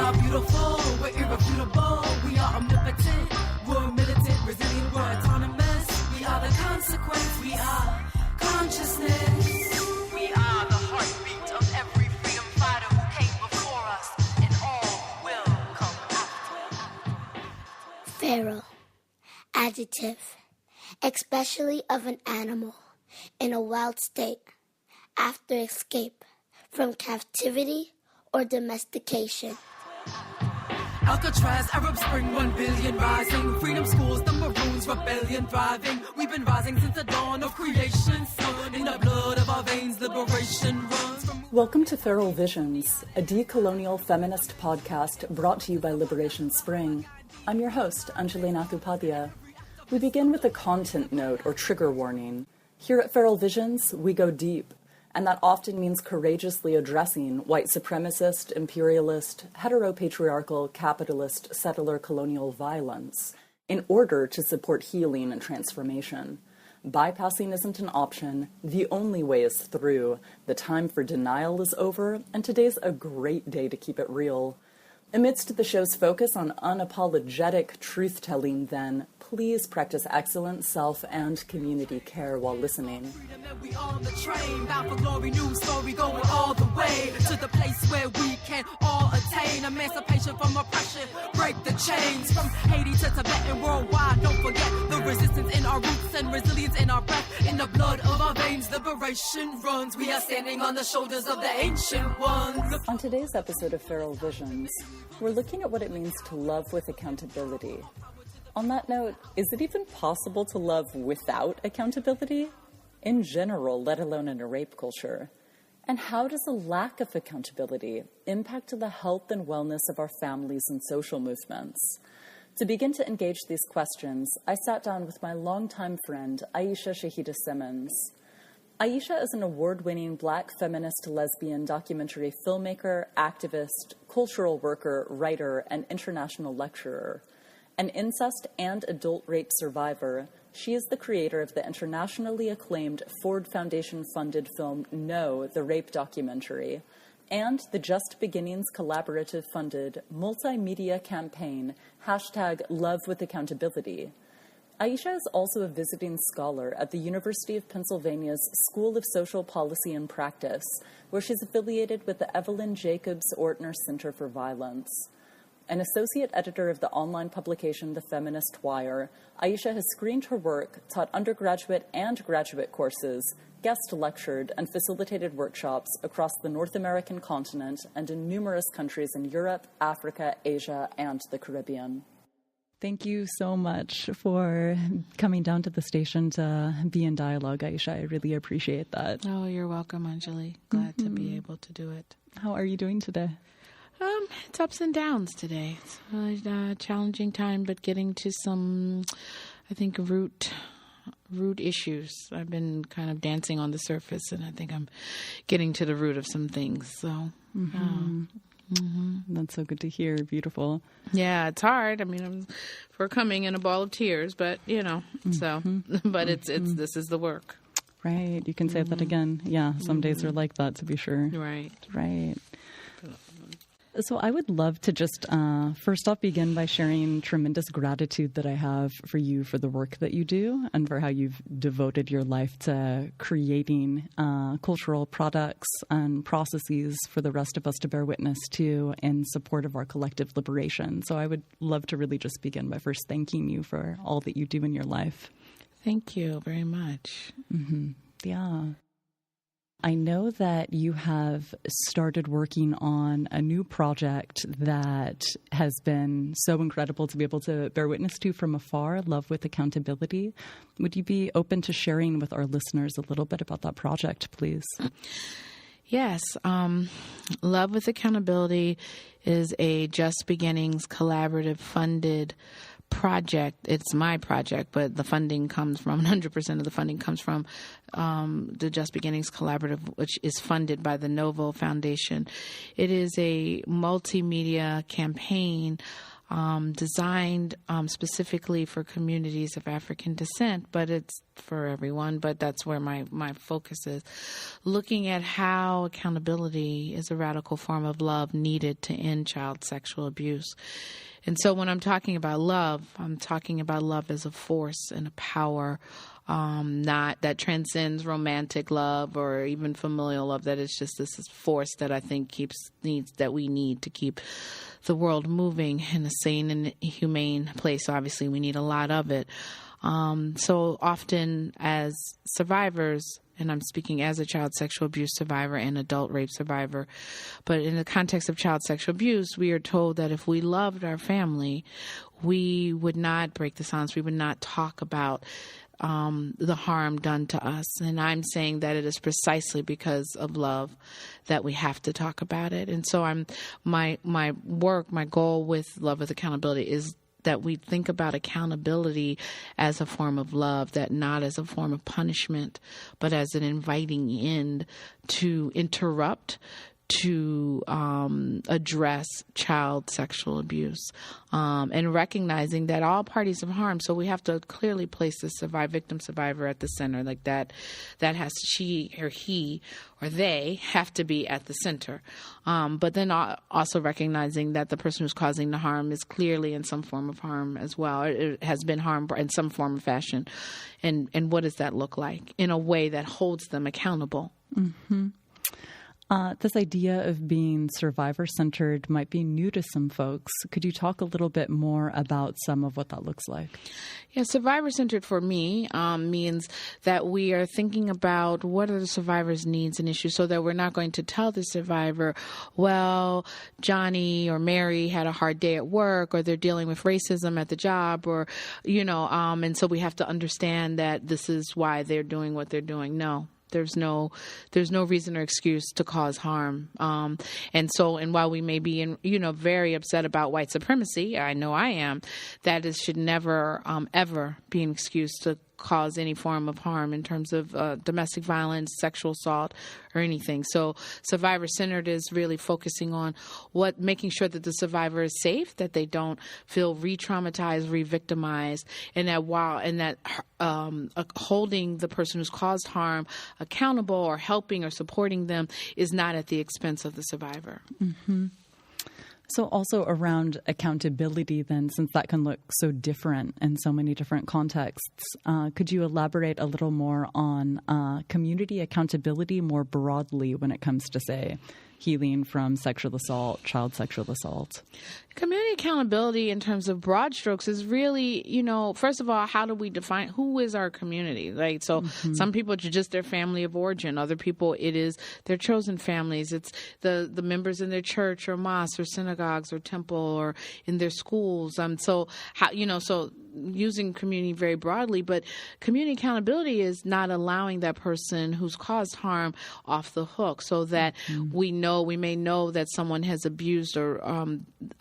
are beautiful, we're irrefutable, we are omnipotent, we're militant, resilient, we're autonomous. We are the consequence, we are consciousness. We are the heartbeat of every freedom fighter who came before us, and all will come after. Feral. Adjective. Especially of an animal in a wild state after escape from captivity or domestication. Alcatraz, Arab Spring, 1 billion rising. Freedom schools, the Maroons, rebellion thriving. We've been rising since the dawn of creation. Sun in the blood of our veins, liberation runs from... Welcome to Feral Visions, a decolonial feminist podcast brought to you by Liberation Spring. I'm your host, Anjali Nathupadhyay. We begin with a content note or trigger warning. Here at Feral Visions, we go deep. And that often means courageously addressing white supremacist, imperialist, heteropatriarchal, capitalist, settler colonial violence in order to support healing and transformation. Bypassing isn't an option. The only way is through. The time for denial is over, and today's a great day to keep it real. Amidst the show's focus on unapologetic truth-telling, then, please practice excellent self- and community care while listening. We on the train, bound for glory, new story, going all the way to the place where we can all attain emancipation from oppression, break the chains from Haiti to Tibet and worldwide. Don't forget the resistance in our roots and resilience in our breath, in the blood of our veins. Liberation runs. We are standing on the shoulders of the ancient ones. On today's episode of Feral Visions, we're looking at what it means to love with accountability. On that note, is it even possible to love without accountability? In general, let alone in a rape culture. And how does a lack of accountability impact the health and wellness of our families and social movements? To begin to engage these questions, I sat down with my longtime friend, Aishah Shahidah Simmons. Aishah is an award-winning Black feminist lesbian documentary filmmaker, activist, cultural worker, writer, and international lecturer. An incest and adult rape survivor, she is the creator of the internationally acclaimed Ford Foundation-funded film No, the Rape Documentary, and the Just Beginnings collaborative-funded multimedia campaign #LoveWithAccountability. Aishah is also a visiting scholar at the University of Pennsylvania's School of Social Policy and Practice, where she's affiliated with the Evelyn Jacobs Ortner Center for Violence. An associate editor of the online publication The Feminist Wire, Aishah has screened her work, taught undergraduate and graduate courses, guest lectured, and facilitated workshops across the North American continent and in numerous countries in Europe, Africa, Asia, and the Caribbean. Thank you so much for coming down to the station to be in dialogue, Aishah. I really appreciate that. Oh, you're welcome, Anjali. Glad to be able to do it. How are you doing today? It's ups and downs today. It's a challenging time, but getting to some, I think, root issues. I've been kind of dancing on the surface, and I think I'm getting to the root of some things. So, That's so good to hear. Beautiful. Yeah, it's hard. I mean, we're coming in a ball of tears, but but it's this is the work. Right. You can say that again. Yeah. Some days are like that, to be sure. Right. So I would love to just first off begin by sharing tremendous gratitude that I have for you for the work that you do and for how you've devoted your life to creating cultural products and processes for the rest of us to bear witness to in support of our collective liberation. So I would love to really just begin by first thanking you for all that you do in your life. Thank you very much. Yeah. I know that you have started working on a new project that has been so incredible to be able to bear witness to from afar, Love with Accountability. Would you be open to sharing with our listeners a little bit about that project, please? Yes. Love with Accountability is a Just Beginnings collaborative funded project. It's my project, but the funding comes from 100% of the funding comes from the Just Beginnings Collaborative, which is funded by the Novo Foundation. It is a multimedia campaign designed specifically for communities of African descent, but it's for everyone. But that's where my focus is, looking at how accountability is a radical form of love needed to end child sexual abuse. And so when I'm talking about love, I'm talking about love as a force and a power, not that transcends romantic love or even familial love. That it's just this force that I think we need to keep the world moving in a sane and humane place. Obviously, we need a lot of it. So often as survivors, and I'm speaking as a child sexual abuse survivor and adult rape survivor, but in the context of child sexual abuse, we are told that if we loved our family, we would not break the silence. We would not talk about the harm done to us. And I'm saying that it is precisely because of love that we have to talk about it. And so my goal with Love with Accountability is that we think about accountability as a form of love, that not as a form of punishment, but as an inviting end to interrupt, to address child sexual abuse, and recognizing that all parties of harm. So we have to clearly place the victim survivor at the center, like that has she or he or they have to be at the center. But then also recognizing that the person who's causing the harm is clearly in some form of harm as well. It has been harmed in some form or fashion. And what does that look like in a way that holds them accountable? Mm-hmm. This idea of being survivor-centered might be new to some folks. Could you talk a little bit more about some of what that looks like? Yeah, survivor-centered for me means that we are thinking about what are the survivor's needs and issues, so that we're not going to tell the survivor, well, Johnny or Mary had a hard day at work, or they're dealing with racism at the job, or, and so we have to understand that this is why they're doing what they're doing. No. There's no reason or excuse to cause harm. And while we may be very upset about white supremacy, I know I am, that should never, ever be an excuse to cause any form of harm in terms of domestic violence, sexual assault, or anything. So survivor-centered is really focusing on making sure that the survivor is safe, that they don't feel re-traumatized, re-victimized, and that holding the person who's caused harm accountable, or helping or supporting them, is not at the expense of the survivor. Mm-hmm. So also around accountability then, since that can look so different in so many different contexts, could you elaborate a little more on community accountability more broadly when it comes to, say, healing from sexual assault, child sexual assault? Community accountability in terms of broad strokes is really, first of all, how do we define who is our community? Like, so some people it's just their family of origin. Other people it is their chosen families. It's the members in their church or mosque or synagogues or temple or in their schools. So using community very broadly, but community accountability is not allowing that person who's caused harm off the hook, so that we may know that someone has abused or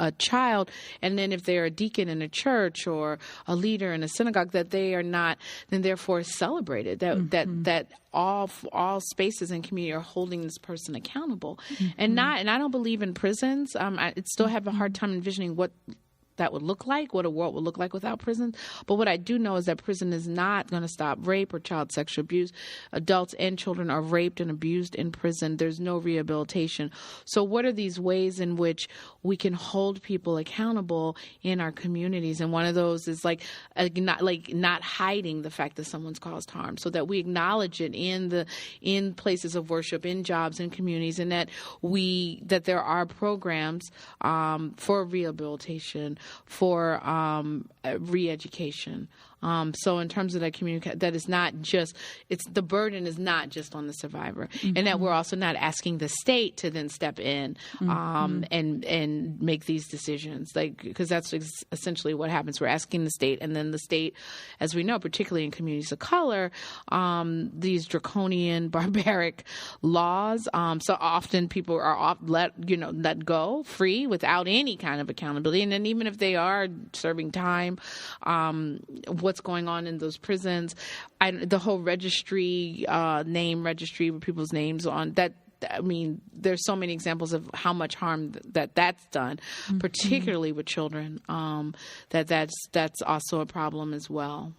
a child, and then if they're a deacon in a church or a leader in a synagogue, that they are not then therefore celebrated, that all spaces in community are holding this person accountable. And I don't believe in prisons. I still have a hard time envisioning what that would look like, what a world would look like without prisons. But what I do know is that prison is not going to stop rape or child sexual abuse. Adults and children are raped and abused in prison. There's no rehabilitation. So what are these ways in which we can hold people accountable in our communities? And one of those is not hiding the fact that someone's caused harm, so that we acknowledge it in places of worship, in jobs, in communities, and that there are programs for rehabilitation, for re-education. So in terms of that community, that is not just, the burden is not just on the survivor, and that we're also not asking the state to then step in and make these decisions, because that's essentially what happens. We're asking the state, and then the state, as we know, particularly in communities of color, these draconian, barbaric laws. So often people are let go free without any kind of accountability, and then even if they are serving time, what's going on in those prisons, the whole registry, name registry with people's names on that I mean, there's so many examples of how much harm that's done, particularly with children. That's also a problem as well.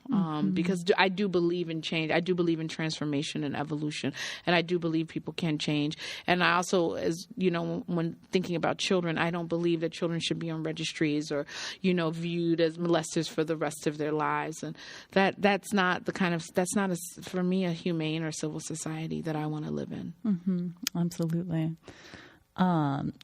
Because I do believe in change. I do believe in transformation and evolution, and I do believe people can change. And I also, as you know, when thinking about children, I don't believe that children should be on registries or, you know, viewed as molesters for the rest of their lives. And that's not for me a humane or civil society that I want to live in. Absolutely.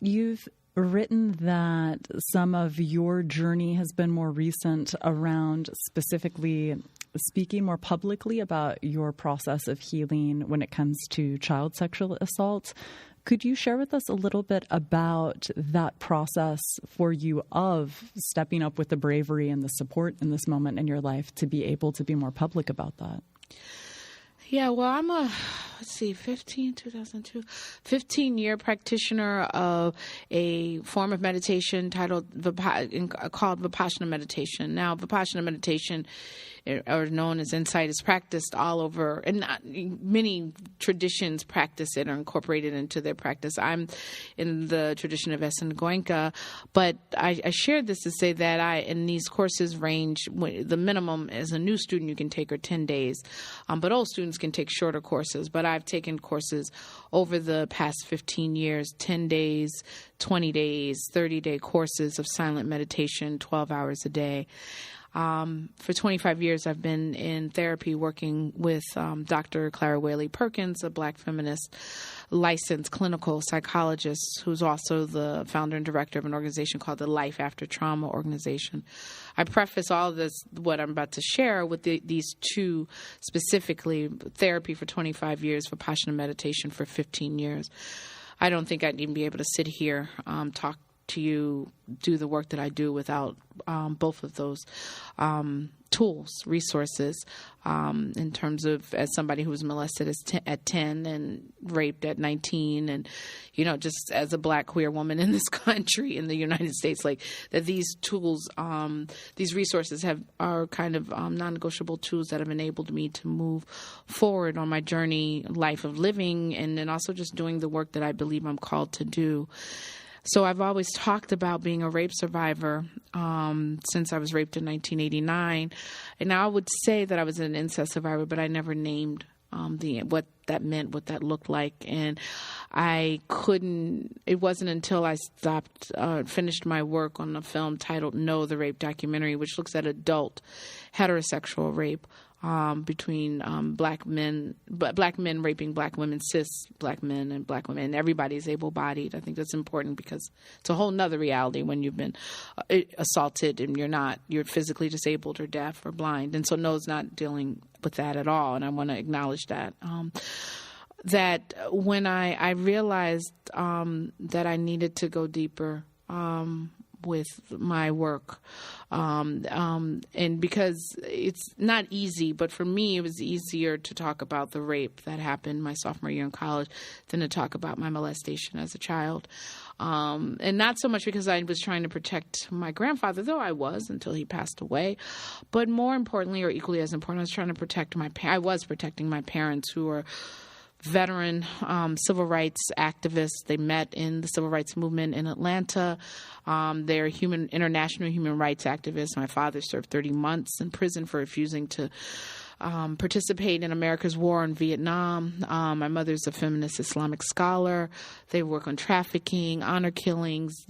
You've written that some of your journey has been more recent around specifically speaking more publicly about your process of healing when it comes to child sexual assault. Could you share with us a little bit about that process for you of stepping up with the bravery and the support in this moment in your life to be able to be more public about that? Yeah, well, I'm a 15-year practitioner of a form of meditation called Vipassana meditation. Now, Vipassana meditation, or known as insight, is practiced all over, and many traditions practice it or incorporate it into their practice. I'm in the tradition of Essen Goenka, but I shared this to say that in these courses range, the minimum as a new student you can take are 10 days, but old students can take shorter courses. But I've taken courses over the past 15 years, 10 days, 20 days, 30-day courses of silent meditation, 12 hours a day. For 25 years, I've been in therapy working with Dr. Clara Whaley Perkins, a Black feminist licensed clinical psychologist who's also the founder and director of an organization called the Life After Trauma Organization. I preface all of this, what I'm about to share, with these two specifically: therapy for 25 years, Vipassana meditation for 15 years. I don't think I'd even be able to sit here, talk to you, do the work that I do without both of those tools, resources, in terms of, as somebody who was molested at 10 and raped at 19, and, you know, just as a Black queer woman in this country, in the United States, like that these tools, these resources are kind of non-negotiable tools that have enabled me to move forward on my journey, life of living, and then also just doing the work that I believe I'm called to do. So I've always talked about being a rape survivor since I was raped in 1989. And I would say that I was an incest survivor, but I never named what that meant, what that looked like. And it wasn't until I finished my work on a film titled No, the Rape documentary, which looks at adult heterosexual rape between black men raping black women, cis black men and black women, and everybody's able-bodied. I think that's important because it's a whole nother reality when you've been assaulted and you're physically disabled or deaf or blind. And so No's not dealing with that at all, and I want to acknowledge that. That when I realized that I needed to go deeper with my work. And because it's not easy, but for me, it was easier to talk about the rape that happened my sophomore year in college than to talk about my molestation as a child. And not so much because I was trying to protect my grandfather, though I was until he passed away. But more importantly, or equally as important, I was trying to protect I was protecting my parents, who were veteran civil rights activists. They met in the civil rights movement in Atlanta. They're international human rights activists. My father served 30 months in prison for refusing to participate in America's war in Vietnam. My mother's a feminist Islamic scholar. They work on trafficking, honor killings,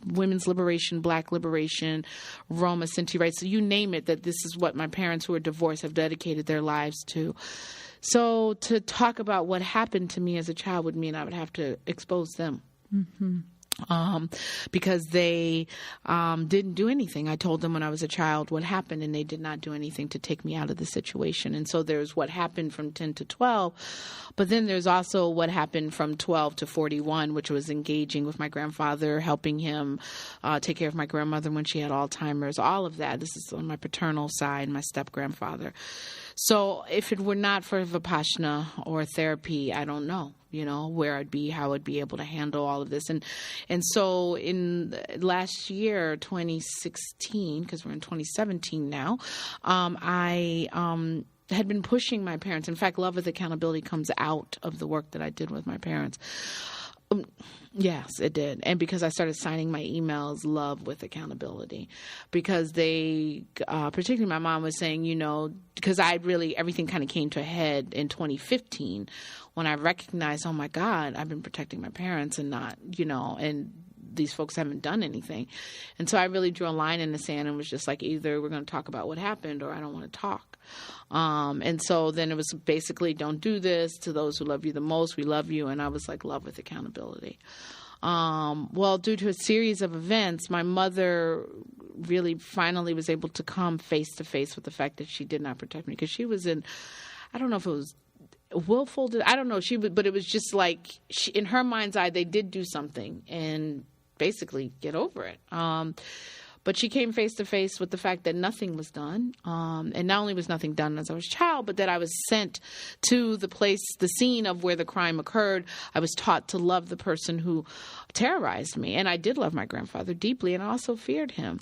women's liberation, Black liberation, Roma, Sinti rights. So you name it, that this is what my parents, who are divorced, have dedicated their lives to. So to talk about what happened to me as a child would mean I would have to expose them. Mm-hmm. Because they didn't do anything. I told them when I was a child what happened, and they did not do anything to take me out of the situation. And so there's what happened from 10 to 12, but then there's also what happened from 12 to 41, which was engaging with my grandfather, helping him take care of my grandmother when she had Alzheimer's, all of that. This is on my paternal side, my step-grandfather. So if it were not for Vipassana or therapy, I don't know, where I'd be, how I'd be able to handle all of this. And so in last year, 2016, because we're in 2017 now, I had been pushing my parents. In fact, Love with Accountability comes out of the work that I did with my parents. Yes, it did. And because I started signing my emails, Love with Accountability, because they, particularly my mom was saying, because everything kind of came to a head in 2015 when I recognized, oh my God, I've been protecting my parents and not, and these folks haven't done anything. And so I really drew a line in the sand and was just like, either we're going to talk about what happened or I don't want to talk. And so then it was basically, don't do this. To those who love you the most, we love you. And I was like, Love with Accountability. Well, due to a series of events, my mother really finally was able to come face to face with the fact that she did not protect me, because she was in, I don't know if it was willful, I don't know, but it was just like, in her mind's eye, they did do something and basically get over it. But she came face to face with the fact that nothing was done. And not only was nothing done as I was a child, but that I was sent to the scene of where the crime occurred. I was taught to love the person who terrorized me. And I did love my grandfather deeply, and I also feared him.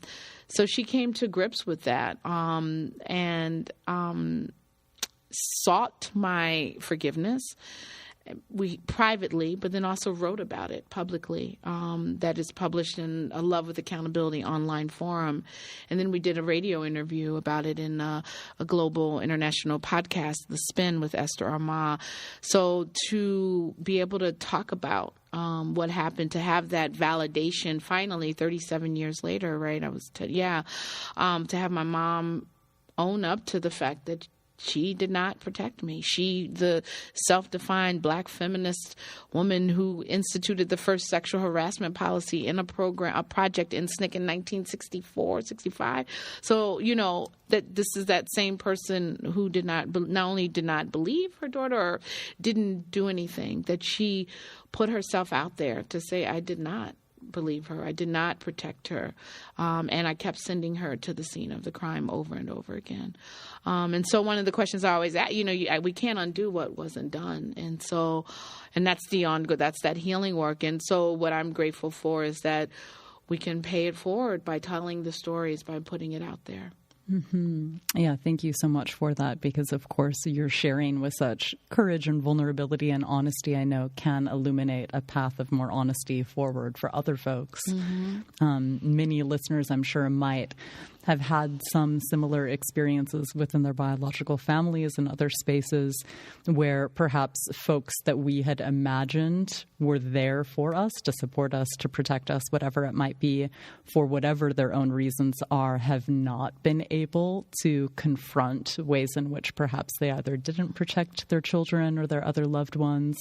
So she came to grips with that and sought my forgiveness. We privately, but then also wrote about it publicly. That is published in a Love with Accountability online forum. And then we did a radio interview about it in a global international podcast, The Spin with Esther Armah. So to be able to talk about what happened, to have that validation finally 37 years later, right? To have my mom own up to the fact that she did not protect me. She, the self-defined Black feminist woman who instituted the first sexual harassment policy in a project in SNCC in 1964, 65. So, that this is that same person who not only did not believe her daughter or didn't do anything, that she put herself out there to say, I did not believe her. I did not protect her. And I kept sending her to the scene of the crime over and over again. And so one of the questions I always ask, we can't undo what wasn't done. And so, and that's that's that healing work. And so what I'm grateful for is that we can pay it forward by telling the stories, by putting it out there. Mm-hmm. Yeah, thank you so much for that, because, of course, you're sharing with such courage and vulnerability and honesty, I know, can illuminate a path of more honesty forward for other folks. Mm-hmm. Many listeners, I'm sure, might have had some similar experiences within their biological families and other spaces where perhaps folks that we had imagined were there for us, to support us, to protect us, whatever it might be, for whatever their own reasons are, have not been able to confront ways in which perhaps they either didn't protect their children or their other loved ones.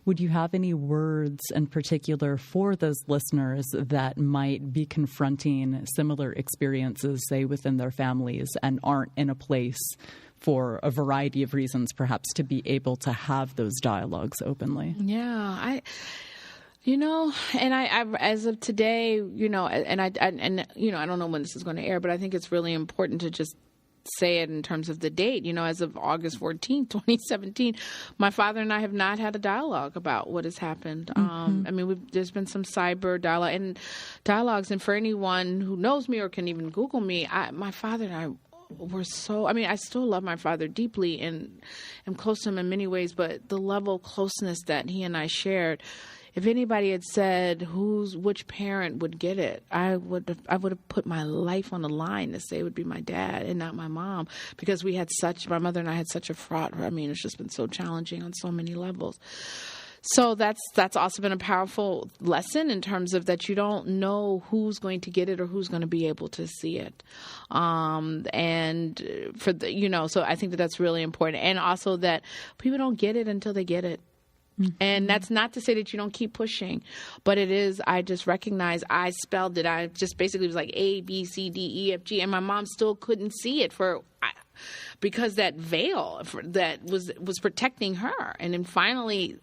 Would you have any words in particular for those listeners that might be confronting similar experiences, say, within their families, and aren't in a place for a variety of reasons, perhaps, to be able to have those dialogues openly? Yeah, I as of today, I don't know when this is going to air, but I think it's really important to just say it in terms of the date. As of August 14th, 2017, my father and I have not had a dialogue about what has happened. Mm-hmm. There's been some cyber dialogues, and for anyone who knows me or can even Google me, my father and I were I still love my father deeply and am close to him in many ways, but the level of closeness that he and I shared, if anybody had said which parent would get it, I would have put my life on the line to say it would be my dad and not my mom, because my mother and I had such a fraught. It's just been so challenging on so many levels. So that's also been a powerful lesson in terms of that you don't know who's going to get it or who's going to be able to see it. So I think that's really important. And also that people don't get it until they get it. Mm-hmm. And that's not to say that you don't keep pushing, but it is, I just recognize I spelled it. I just basically was like A, B, C, D, E, F, G, and my mom still couldn't see it because that veil that was protecting her. And then finally,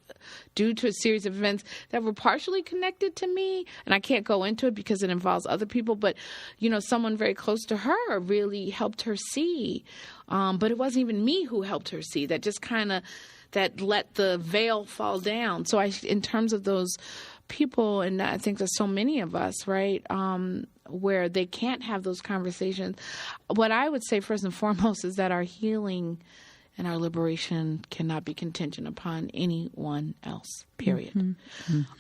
due to a series of events that were partially connected to me, and I can't go into it because it involves other people, but, someone very close to her really helped her see. But it wasn't even me who helped her see. That just kind of, that let the veil fall down. So in terms of those people, and I think there's so many of us, right, where they can't have those conversations, what I would say first and foremost is that our healing and our liberation cannot be contingent upon anyone else, period.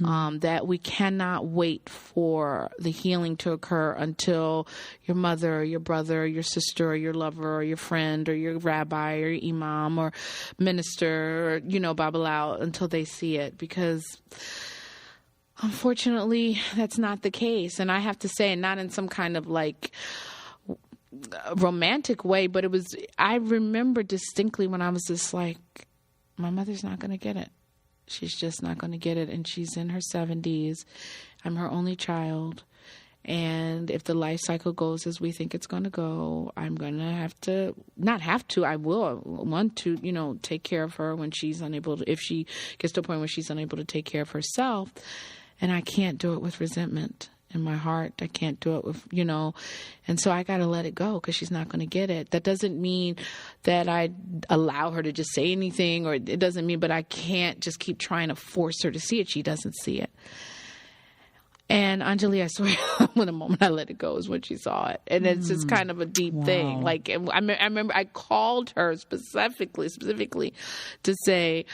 That we cannot wait for the healing to occur until your mother, or your brother, or your sister, or your lover, or your friend, or your rabbi, or your imam, or minister, or, babalao, until they see it. Because unfortunately, that's not the case. And I have to say, not in some kind of romantic way, but I remember distinctly when I was just like, my mother's not going to get it. She's just not going to get it. And she's in her 70s. I'm her only child. And if the life cycle goes as we think it's going to go, I'm going to I will want to, take care of her when she's unable to, if she gets to a point where she's unable to take care of herself. And I can't do it with resentment in my heart. I can't do it with, and so I got to let it go because she's not going to get it. That doesn't mean that I allow her to just say anything, or it doesn't mean, but I can't just keep trying to force her to see it. She doesn't see it. And Anjali, I swear, when the moment I let it go is when she saw it. And it's just kind of a deep thing. Like, I remember I called her specifically to say,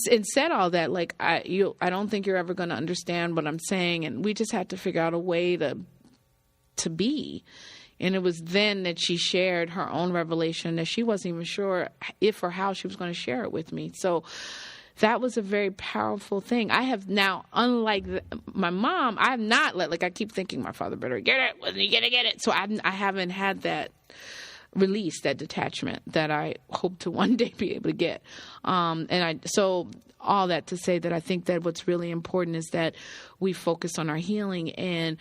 and said all that, like, I don't think you're ever going to understand what I'm saying. And we just had to figure out a way to be. And it was then that she shared her own revelation that she wasn't even sure if or how she was going to share it with me. So that was a very powerful thing. I have now, unlike my mom, I have not I keep thinking my father better get it. When are you going to get it? So I haven't had that release, that detachment that I hope to one day be able to get. So all that to say that I think that what's really important is that we focus on our healing and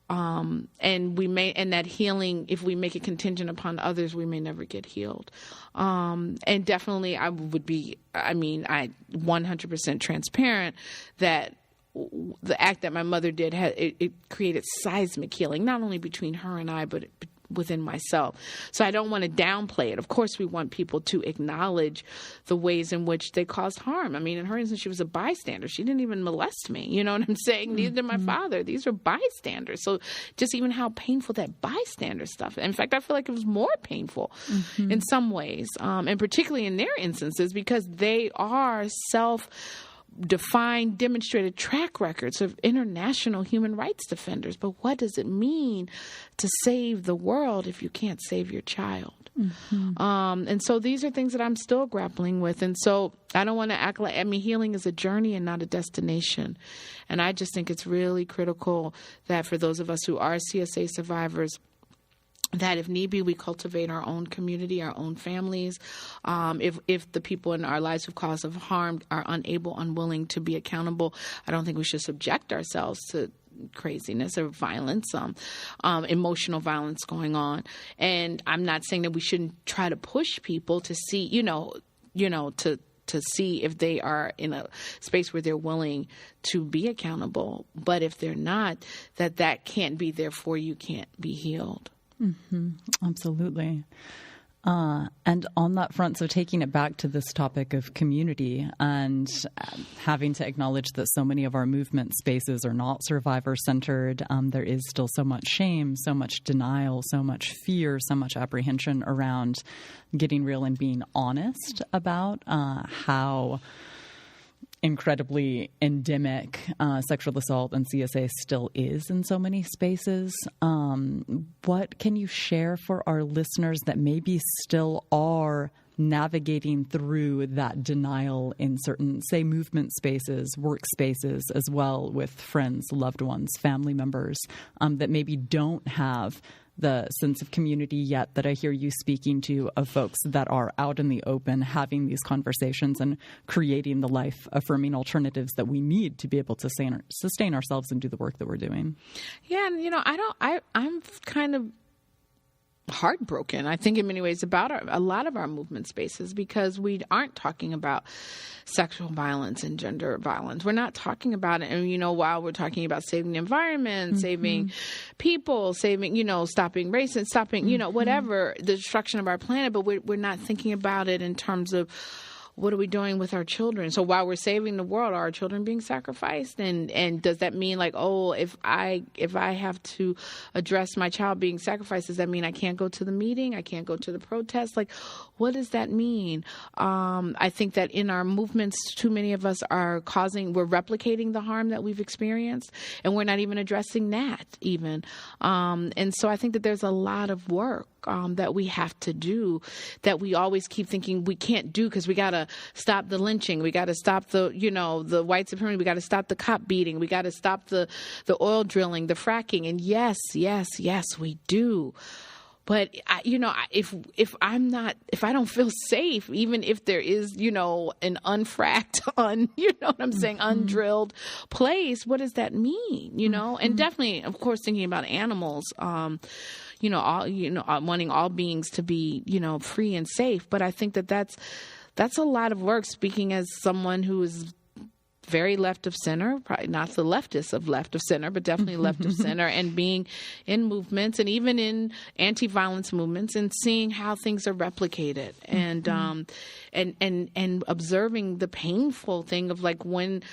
that healing, if we make it contingent upon others, we may never get healed. And definitely I 100% transparent that the act that my mother did, it created seismic healing, not only between her and I, but within myself. So I don't want to downplay it. Of course, we want people to acknowledge the ways in which they caused harm. I mean, in her instance, she was a bystander. She didn't even molest me. You know what I'm saying? Neither did my father. These are bystanders. So just even how painful that bystander stuff. In fact, I feel like it was more painful in some ways, and particularly in their instances, because they are defined, demonstrated track records of international human rights defenders. But what does it mean to save the world if you can't save your child? And so these are things that I'm still grappling with. And so I don't want to act like, healing is a journey and not a destination. And I just think it's really critical that for those of us who are CSA survivors, that if need be, we cultivate our own community, our own families. If the people in our lives who've caused us harm are unwilling to be accountable, I don't think we should subject ourselves to craziness or violence, emotional violence going on. And I'm not saying that we shouldn't try to push people to see, to see if they are in a space where they're willing to be accountable. But if they're not, that can't be, therefore you can't be healed. Absolutely. And on that front, so taking it back to this topic of community and having to acknowledge that so many of our movement spaces are not survivor-centered, there is still so much shame, so much denial, so much fear, so much apprehension around getting real and being honest about how incredibly endemic sexual assault and CSA still is in so many spaces. What can you share for our listeners that maybe still are navigating through that denial in certain, say, movement spaces, workspaces, as well with friends, loved ones, family members, that maybe don't have the sense of community yet that I hear you speaking to, of folks that are out in the open having these conversations and creating the life-affirming alternatives that we need to be able to sustain ourselves and do the work that we're doing? Yeah, and I'm kind of heartbroken, I think, in many ways about a lot of our movement spaces, because we aren't talking about sexual violence and gender violence. We're not talking about it. And, while we're talking about saving the environment, saving people, saving, stopping racism, stopping, whatever, the destruction of our planet, but we're not thinking about it in terms of what are we doing with our children? So while we're saving the world, are our children being sacrificed? And does that mean like, oh, if I have to address my child being sacrificed, does that mean I can't go to the meeting? I can't go to the protest? Like, what does that mean? I think that in our movements, too many of us we're replicating the harm that we've experienced, and we're not even addressing that even. And so I think that there's a lot of work that we have to do that we always keep thinking we can't do because we got to stop the lynching. We got to stop the white supremacy. We got to stop the cop beating. We got to stop the oil drilling, the fracking. And yes, we do. But if I don't feel safe, even if there is, an unfracked, undrilled place, what does that mean? And definitely, of course, thinking about animals, wanting all beings to be, free and safe. But I think that's a lot of work, speaking as someone who is very left of center, probably not the leftist of left of center, but definitely left of center, and being in movements and even in anti-violence movements and seeing how things are replicated and observing the painful thing of like when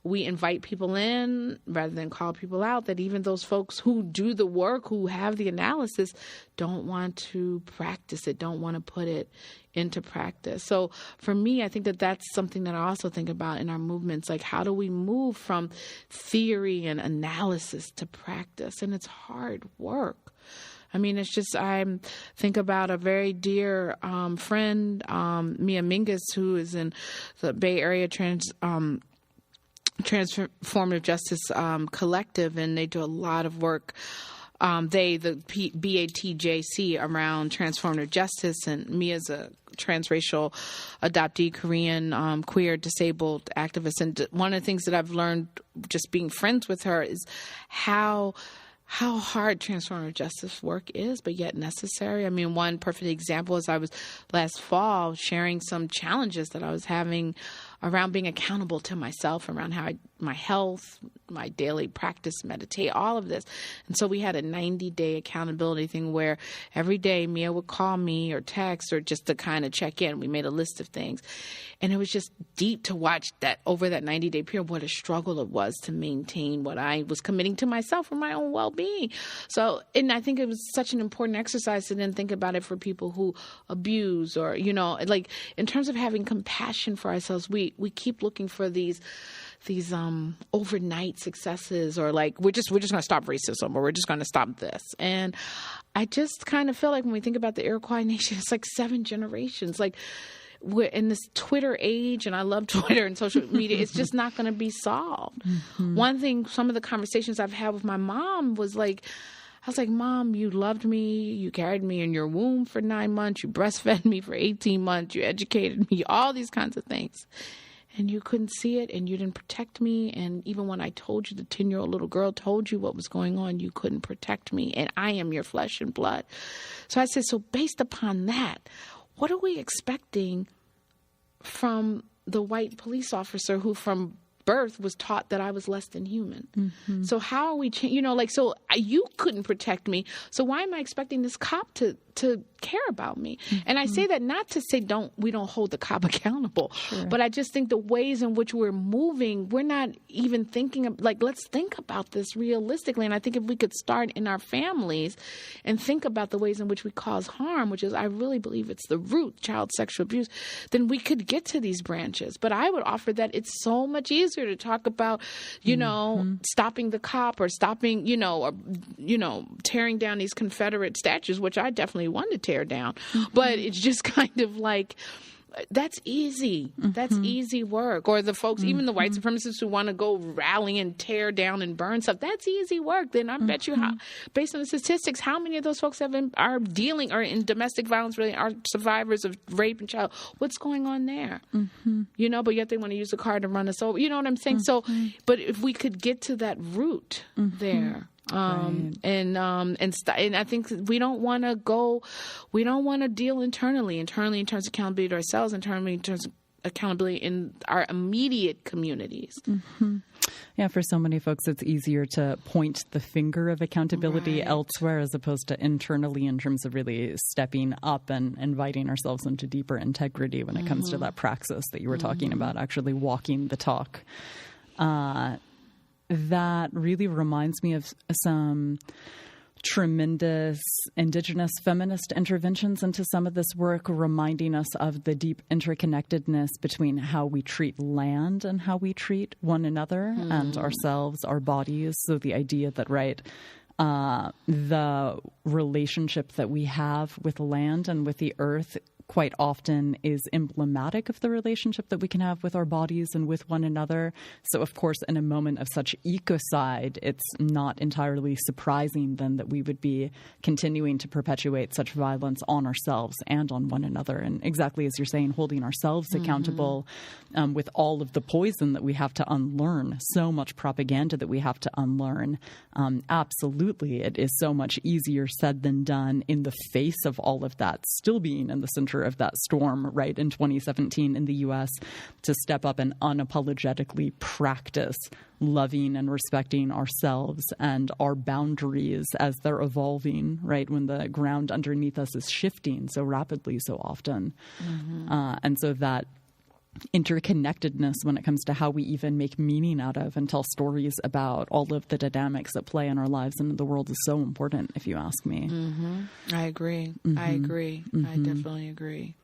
we invite people in rather than call people out, that even those folks who do the work, who have the analysis, don't want to practice it, don't want to put it into practice. So for me, I think that that's something that I also think about in our movements. Like, how do we move from theory and analysis to practice? And it's hard work. I mean, it's just, I think about a very dear friend, Mia Mingus, who is in the Bay Area Transformative Justice Collective, and they do a lot of work. The BATJC around transformative justice, and Mia's a transracial adoptee Korean queer disabled activist. And one of the things that I've learned just being friends with her is how hard transformative justice work is, but yet necessary. I mean, one perfect example is I was last fall sharing some challenges that I was having around being accountable to myself, around how my health, my daily practice, meditate, all of this. And so we had a 90-day accountability thing where every day Mia would call me or text or just to kind of check in. We made a list of things. And it was just deep to watch that over that 90-day period, what a struggle it was to maintain what I was committing to myself for my own well-being. So, and I think it was such an important exercise to then think about it for people who abuse or, like in terms of having compassion for ourselves, we keep looking for these overnight successes, or like we're just going to stop racism, or we're just going to stop this. And I just kind of feel like when we think about the Iroquois Nation, it's like 7 generations. Like, we're in this Twitter age, and I love Twitter and social media. It's just not going to be solved. One thing, some of the conversations I've had with my mom was like, I was like, Mom, you loved me. You carried me in your womb for 9 months. You breastfed me for 18 months. You educated me, all these kinds of things. And you couldn't see it, and you didn't protect me. And even when I told you, the 10-year-old little girl told you what was going on, you couldn't protect me. And I am your flesh and blood. So I said, so based upon that, what are we expecting from the white police officer who from birth was taught that I was less than human? So how are we, so you couldn't protect me. So why am I expecting this cop to care about me? And I say that not to say we don't hold the cop accountable, but I just think the ways in which we're moving, we're not even thinking of, like, let's think about this realistically. And I think if we could start in our families and think about the ways in which we cause harm, which is, I really believe it's the root, child sexual abuse, then we could get to these branches. But I would offer that it's so much easier to talk about, stopping the cop or stopping, or tearing down these Confederate statues, which I definitely want to tear down. But it's just kind of like, that's easy. That's easy work. Or the folks, even the white supremacists who want to go rally and tear down and burn stuff, that's easy work. Then I bet you, based on the statistics, how many of those folks are dealing or in domestic violence, really are survivors of rape and child? What's going on there? But yet they want to use the car to run us over. You know what I'm saying? So, but if we could get to that root there. And I think we don't want to deal internally in terms of accountability to ourselves, internally in terms of accountability in our immediate communities. Mm-hmm. Yeah, for so many folks, it's easier to point the finger of accountability elsewhere as opposed to internally in terms of really stepping up and inviting ourselves into deeper integrity when it comes to that praxis that you were talking about, actually walking the talk. That really reminds me of some tremendous Indigenous feminist interventions into some of this work, reminding us of the deep interconnectedness between how we treat land and how we treat one another and ourselves, our bodies. So the idea that, the relationship that we have with land and with the earth quite often is emblematic of the relationship that we can have with our bodies and with one another. So, of course, in a moment of such ecocide, it's not entirely surprising then that we would be continuing to perpetuate such violence on ourselves and on one another. And exactly as you're saying, holding ourselves accountable with all of the poison that we have to unlearn, so much propaganda that we have to unlearn. Absolutely, it is so much easier said than done in the face of all of that, still being in the center of that storm, right, in 2017 in the U.S., to step up and unapologetically practice loving and respecting ourselves and our boundaries as they're evolving, right, when the ground underneath us is shifting so rapidly so often. And so that interconnectedness when it comes to how we even make meaning out of and tell stories about all of the dynamics that play in our lives and in the world is so important, if you ask me. I agree. I agree. I definitely agree.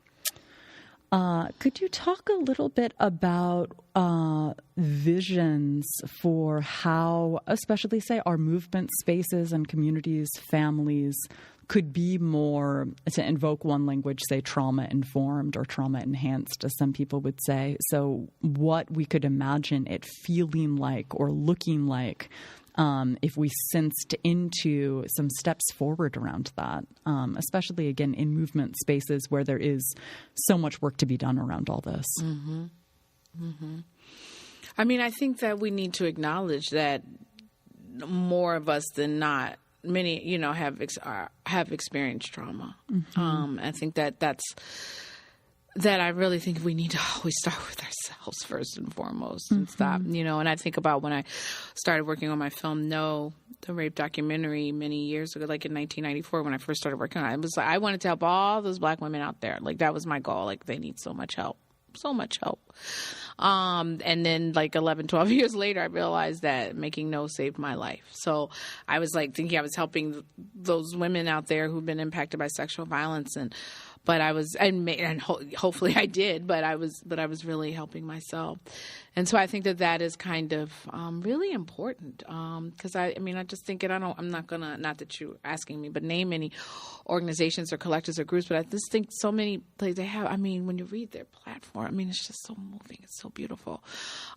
Could you talk a little bit about visions for how, especially, say, our movement spaces and communities, families, could be more, to invoke one language, say trauma-informed or trauma-enhanced, as some people would say. So what we could imagine it feeling like or looking like if we sensed into some steps forward around that, especially, again, in movement spaces where there is so much work to be done around all this. I mean, I think that we need to acknowledge that more of us than not, many, have experienced trauma. I think that I really think we need to always start with ourselves first and foremost and stop, and I think about when I started working on my film, No, the rape documentary many years ago, like in 1994, when I first started working on it, I wanted to help all those Black women out there. Like, that was my goal. Like, they need so much help. And then like 11, 12 years later, I realized that making No saved my life. So I was like thinking I was helping those women out there who've been impacted by sexual violence, but I was, and hopefully I did, but I was really helping myself. And so I think that is kind of really important, because I just think I'm not gonna, not that you're asking me, but name any organizations or collectives or groups, but I just think so many places they have. When you read their platform, it's just so moving. It's so beautiful,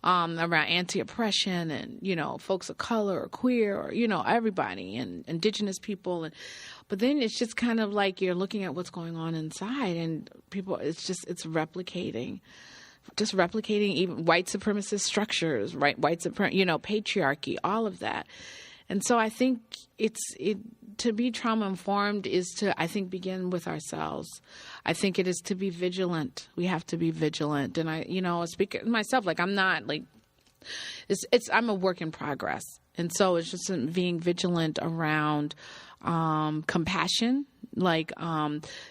around anti-oppression and folks of color or queer or everybody and Indigenous people but then it's just kind of like you're looking at what's going on inside and people, it's replicating even white supremacist structures, right? Patriarchy, all of that. And so I think to be trauma informed is to, I think, begin with ourselves. I think it is to be vigilant. We have to be vigilant. And I speak myself, like I'm not like, I'm a work in progress. And so it's just being vigilant around compassion, like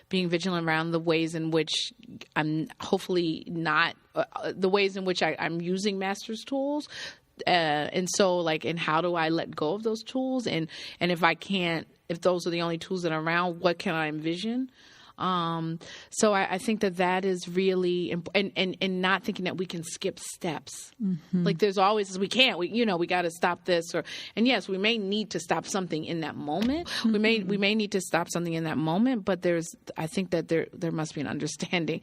being vigilant around the ways in which I'm hopefully not the ways in which I'm using master's tools. And so like, and how do I let go of those tools? And if those are the only tools that are around, what can I envision? So I think that is really important, and not thinking that we can skip steps. Like there's always, we got to stop this and yes, we may need to stop something in that moment. We may need to stop something in that moment, but I think that there must be an understanding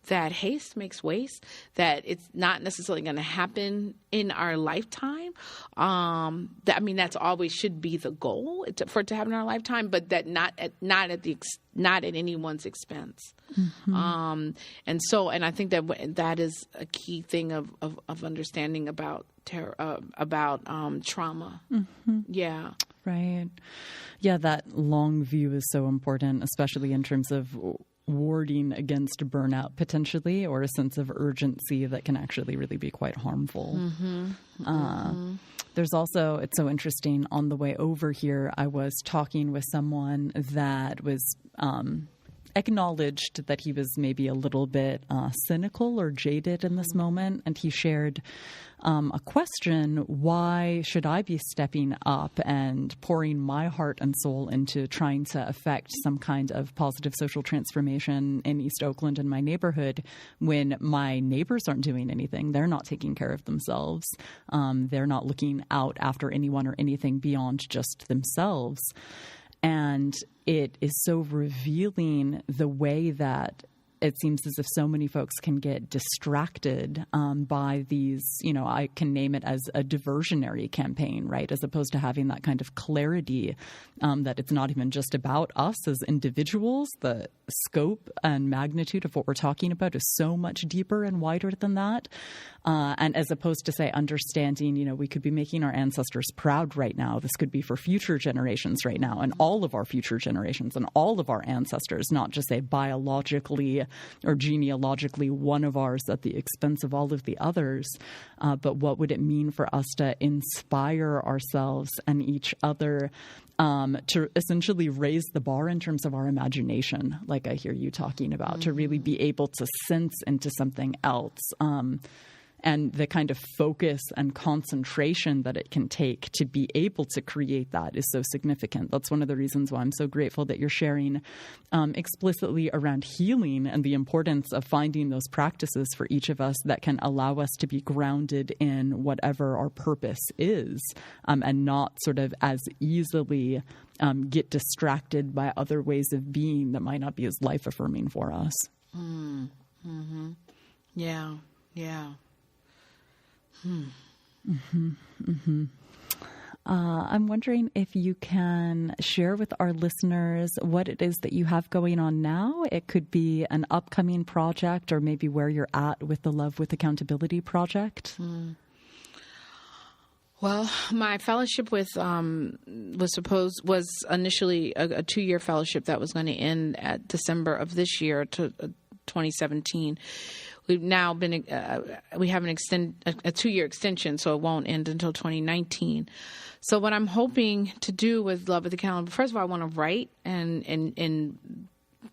that haste makes waste, that it's not necessarily going to happen in our lifetime. That's always should be the goal for it to happen in our lifetime, but that not at anyone's expense. And I think that is a key thing of understanding about trauma. Yeah. Right. Yeah, that long view is so important, especially in terms of warding against burnout potentially, or a sense of urgency that can actually really be quite harmful. There's also, it's so interesting, on the way over here, I was talking with someone that was acknowledged that he was maybe a little bit cynical or jaded in this moment. And he shared a question: why should I be stepping up and pouring my heart and soul into trying to affect some kind of positive social transformation in East Oakland in my neighborhood when my neighbors aren't doing anything? They're not taking care of themselves. They're not looking out after anyone or anything beyond just themselves. And it is so revealing the way that it seems as if so many folks can get distracted by these, I can name it as a diversionary campaign, right? As opposed to having that kind of clarity that it's not even just about us as individuals. The scope and magnitude of what we're talking about is so much deeper and wider than that. And as opposed to, say, understanding, we could be making our ancestors proud right now. This could be for future generations right now, and all of our future generations and all of our ancestors, not just, say, biologically or genealogically one of ours at the expense of all of the others. But what would it mean for us to inspire ourselves and each other to essentially raise the bar in terms of our imagination, like I hear you talking about, to really be able to sense into something else. And the kind of focus and concentration that it can take to be able to create that is so significant. That's one of the reasons why I'm so grateful that you're sharing explicitly around healing and the importance of finding those practices for each of us that can allow us to be grounded in whatever our purpose is, and not sort of as easily get distracted by other ways of being that might not be as life-affirming for us. Yeah. I'm wondering if you can share with our listeners what it is that you have going on now. It could be an upcoming project, or maybe where you're at with the Love with Accountability project. Well, my fellowship with was initially a 2-year fellowship that was going to end at December of this year to 2017. We've now been we have a 2-year extension, so it won't end until 2019. So what I'm hoping to do with Love with Accountability, first of all, I want to write and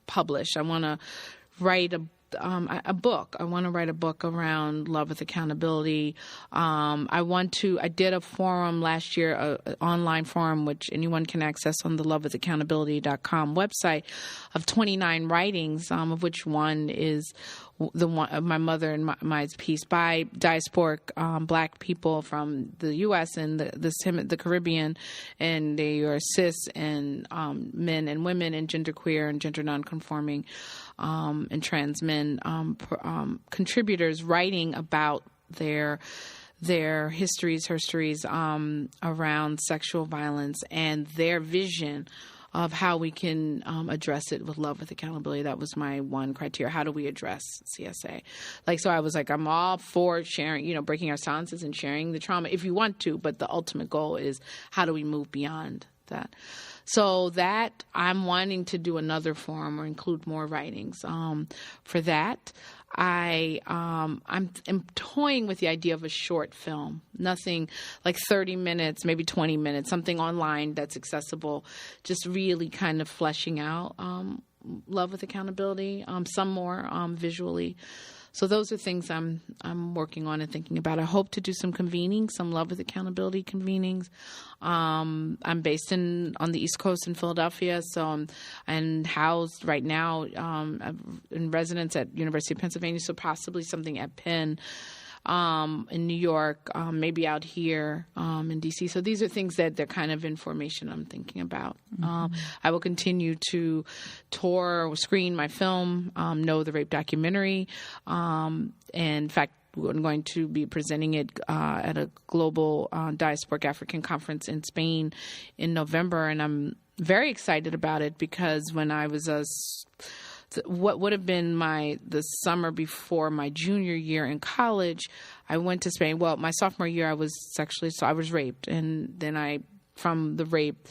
publish. I want to write a book. I want to write a book around love with accountability. I did a forum last year, an online forum, which anyone can access on the LoveWithAccountability.com website, of 29 writings, of which one is the one of my mother and my piece by diasporic Black people from the U.S. and the Caribbean, and they are cis and men and women and genderqueer and gender nonconforming and trans men contributors writing about their histories around sexual violence and their vision of how we can address it with love with accountability. That was my one criteria. How do we address CSA? So I was like, I'm all for sharing, breaking our silences and sharing the trauma if you want to, but the ultimate goal is how do we move beyond that? So that I'm wanting to do another forum or include more writings. For that, I'm toying with the idea of a short film, nothing like 30 minutes, maybe 20 minutes, something online that's accessible, just really kind of fleshing out love with accountability, some more visually. So those are things I'm working on and thinking about. I hope to do some convenings, some Love with Accountability convenings. I'm based on the East Coast in Philadelphia, so I'm housed right now in residence at University of Pennsylvania, so possibly something at Penn. In New York, maybe out here in D.C. So these are things that they're kind of information I'm thinking about. I will continue to tour or screen my film, Know the Rape documentary. And in fact, I'm going to be presenting it at a global diasporic African conference in Spain in November. And I'm very excited about it because when I was what would have been the summer before my junior year in college, I went to Spain. Well, my sophomore year, I was raped. And then from the rape,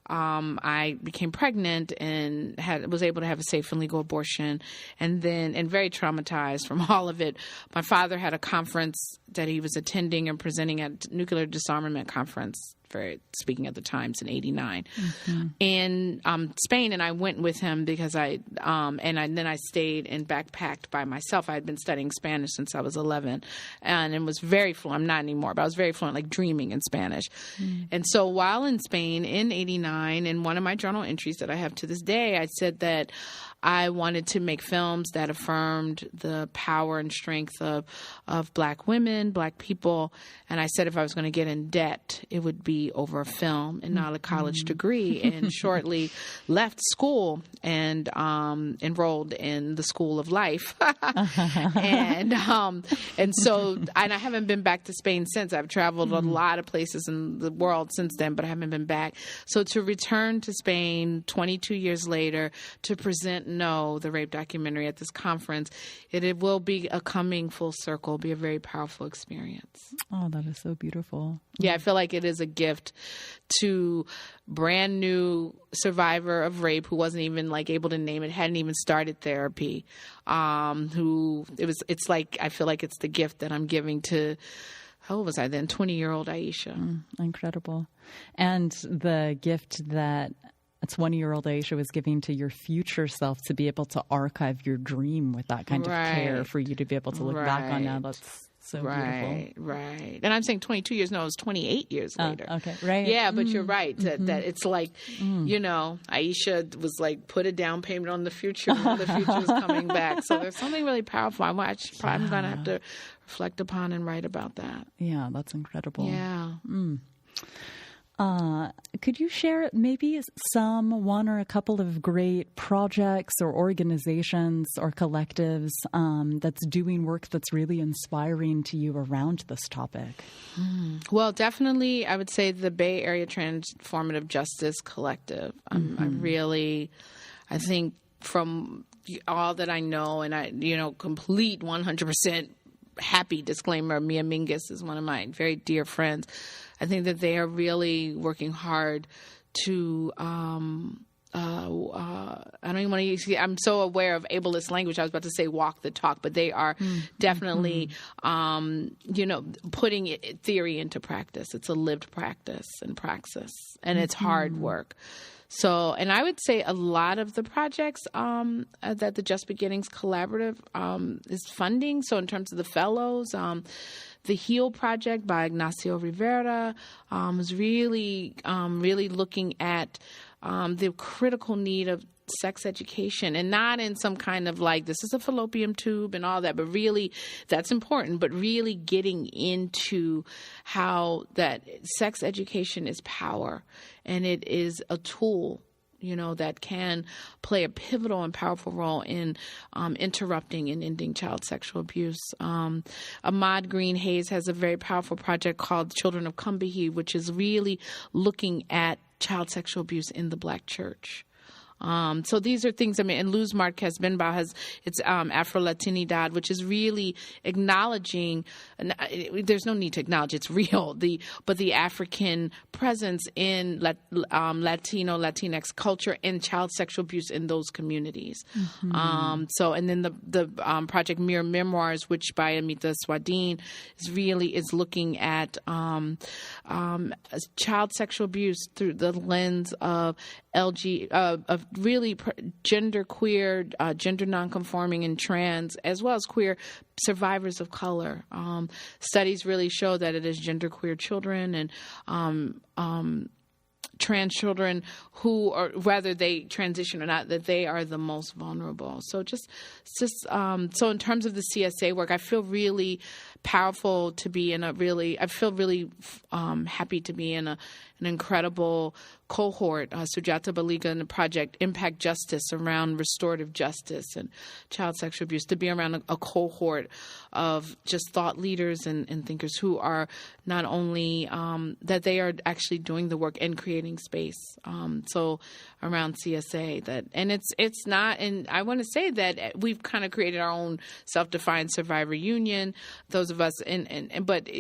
I became pregnant and was able to have a safe and legal abortion, and very traumatized from all of it. My father had a conference that he was attending and presenting at Nuclear Disarmament Conference, speaking at the Times in '89 in Spain, and I went with him because then I stayed and backpacked by myself. I had been studying Spanish since I was 11, and it was very fluent. I'm not anymore, but I was very fluent, like dreaming in Spanish. And so while in Spain in '89, in one of my journal entries that I have to this day, I said that I wanted to make films that affirmed the power and strength of Black women, Black people. And I said if I was going to get in debt, it would be over a film and not a college degree. And shortly left school and enrolled in the School of Life. and I haven't been back to Spain since. I've traveled a lot of places in the world since then, but I haven't been back. So to return to Spain 22 years later to present No, the rape documentary at this conference, it will be a coming full circle, be a very powerful experience. Oh, that is so beautiful. Yeah, I feel like it is a gift to brand new survivor of rape who wasn't even able to name it, hadn't even started therapy. I feel like it's the gift that I'm giving to, how old was I then? 20-year-old Aishah. Incredible. And the gift that a 20-year-old Aishah was giving to your future self to be able to archive your dream with that kind of care for you to be able to look back on now. That's so beautiful. Right. And I'm saying 22 years. No, it was 28 years later. Okay, right. Yeah, but you're right. That it's Aishah was put a down payment on the future. And the future is coming back. So there's something really powerful. I'm going to have to reflect upon and write about that. Yeah, that's incredible. Yeah. Could you share maybe one or a couple of great projects or organizations or collectives that's doing work that's really inspiring to you around this topic? Well, definitely, I would say the Bay Area Transformative Justice Collective. I think from all that I know, and complete 100% happy disclaimer, Mia Mingus is one of my very dear friends. I think that they are really working hard to I don't even want to use, I'm so aware of ableist language. I was about to say walk the talk, but they are definitely, putting theory into practice. It's a lived practice and praxis, and it's hard work. So, and I would say a lot of the projects that the Just Beginnings Collaborative is funding. So in terms of the fellows, the HEAL Project by Ignacio Rivera was really looking at the critical need of sex education, and not in some kind of this is a fallopian tube and all that, but really that's important, but really getting into how that sex education is power, and it is a tool that can play a pivotal and powerful role in interrupting and ending child sexual abuse. Ahmad Green Hayes has a very powerful project called Children of Combahee, which is really looking at child sexual abuse in the Black church. So these are things, and Luz Marquez Benbow has its Afro-Latinidad, which is really acknowledging, there's no need to acknowledge, it's real, but the African presence in Latino, Latinx culture and child sexual abuse in those communities. And then the project Mirror Memoirs, which by Amita Swadin is looking at child sexual abuse through the lens of really gender queer, gender nonconforming, and trans, as well as queer survivors of color. Studies really show that it is genderqueer children and trans children who, or whether they transition or not, that they are the most vulnerable. So so in terms of the CSA work, I feel really powerful to be in I feel really happy to be in an incredible cohort, Sujata Baliga and the project Impact Justice around restorative justice and child sexual abuse, to be around a cohort of just thought leaders and thinkers who are not only that they are actually doing the work and creating space. So around CSA and it's not, and I want to say that we've kind of created our own self-defined survivor union, those of us, but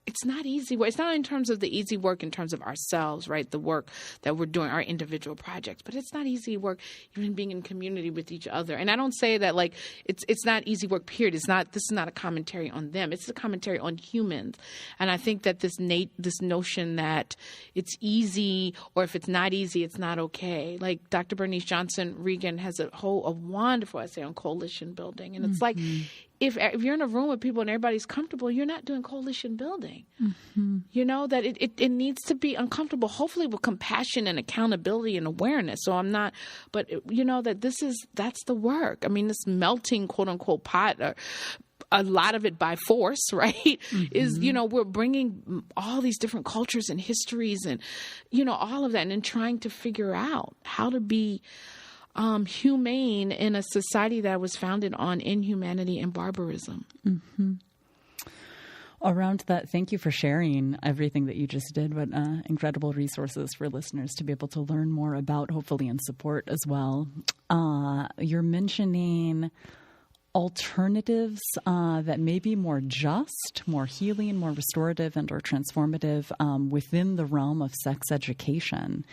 it's not easy work. It's not in terms of the easy work in terms of ourselves, right? The work that we're doing, our individual projects, but it's not easy work even being in community with each other. And I don't say that like it's not easy work, period. This is not a commentary on them. It's a commentary on humans. And I think that this notion that it's easy, or if it's not easy, it's not okay. Like Dr. Bernice Johnson Regan has a wonderful essay on coalition building. And it's like, if you're in a room with people and everybody's comfortable, you're not doing coalition building. You know, that it needs to be uncomfortable, hopefully with compassion and accountability and awareness. So I'm not, but you know, that's the work. I mean, this melting quote unquote pot, a lot of it by force, right? Is, you know, we're bringing all these different cultures and histories and, you know, all of that, and then trying to figure out how to be humane in a society that was founded on inhumanity and barbarism. Around that, thank you for sharing everything that you just did. What incredible resources for listeners to be able to learn more about, hopefully, and support as well. You're mentioning alternatives that may be more just, more healing, more restorative, and or transformative within the realm of sex education.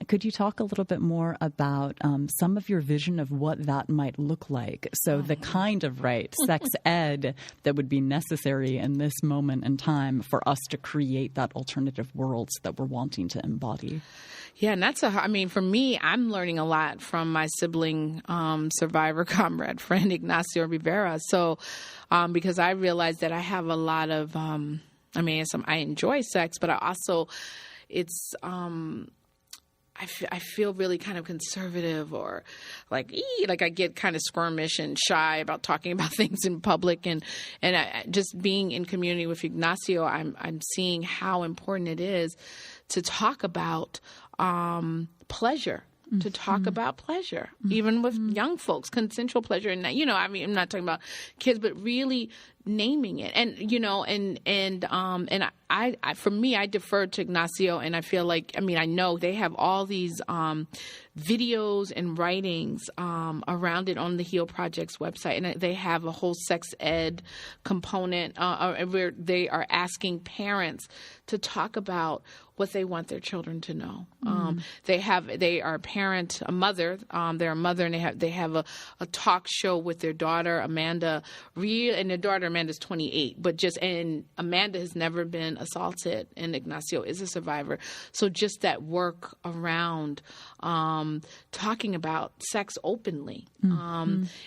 Could you talk a little bit more about some of your vision of what that might look like? So the kind of sex ed that would be necessary in this moment in time for us to create that alternative world that we're wanting to embody. Yeah, and for me, I'm learning a lot from my sibling survivor comrade friend Ignacio Rivera. So, because I realized that I have a lot of, I enjoy sex, but I also, I feel really kind of conservative, or like I get kind of squirmish and shy about talking about things in public, and just being in community with Ignacio, I'm seeing how important it is to talk about pleasure. To talk about pleasure, even with young folks, consensual pleasure. And, you know, I mean, I'm not talking about kids, but really naming it. And, you know, and I for me, I defer to Ignacio, and I feel like, I know they have all these videos and writings around it on the Heal Project's website. And they have a whole sex ed component where they are asking parents to talk about what they want their children to know. They are a mother, they're a mother, and they have a talk show with their daughter, Amanda, and their daughter Amanda's 28, and Amanda has never been assaulted, and Ignacio is a survivor. So just that work around talking about sex openly.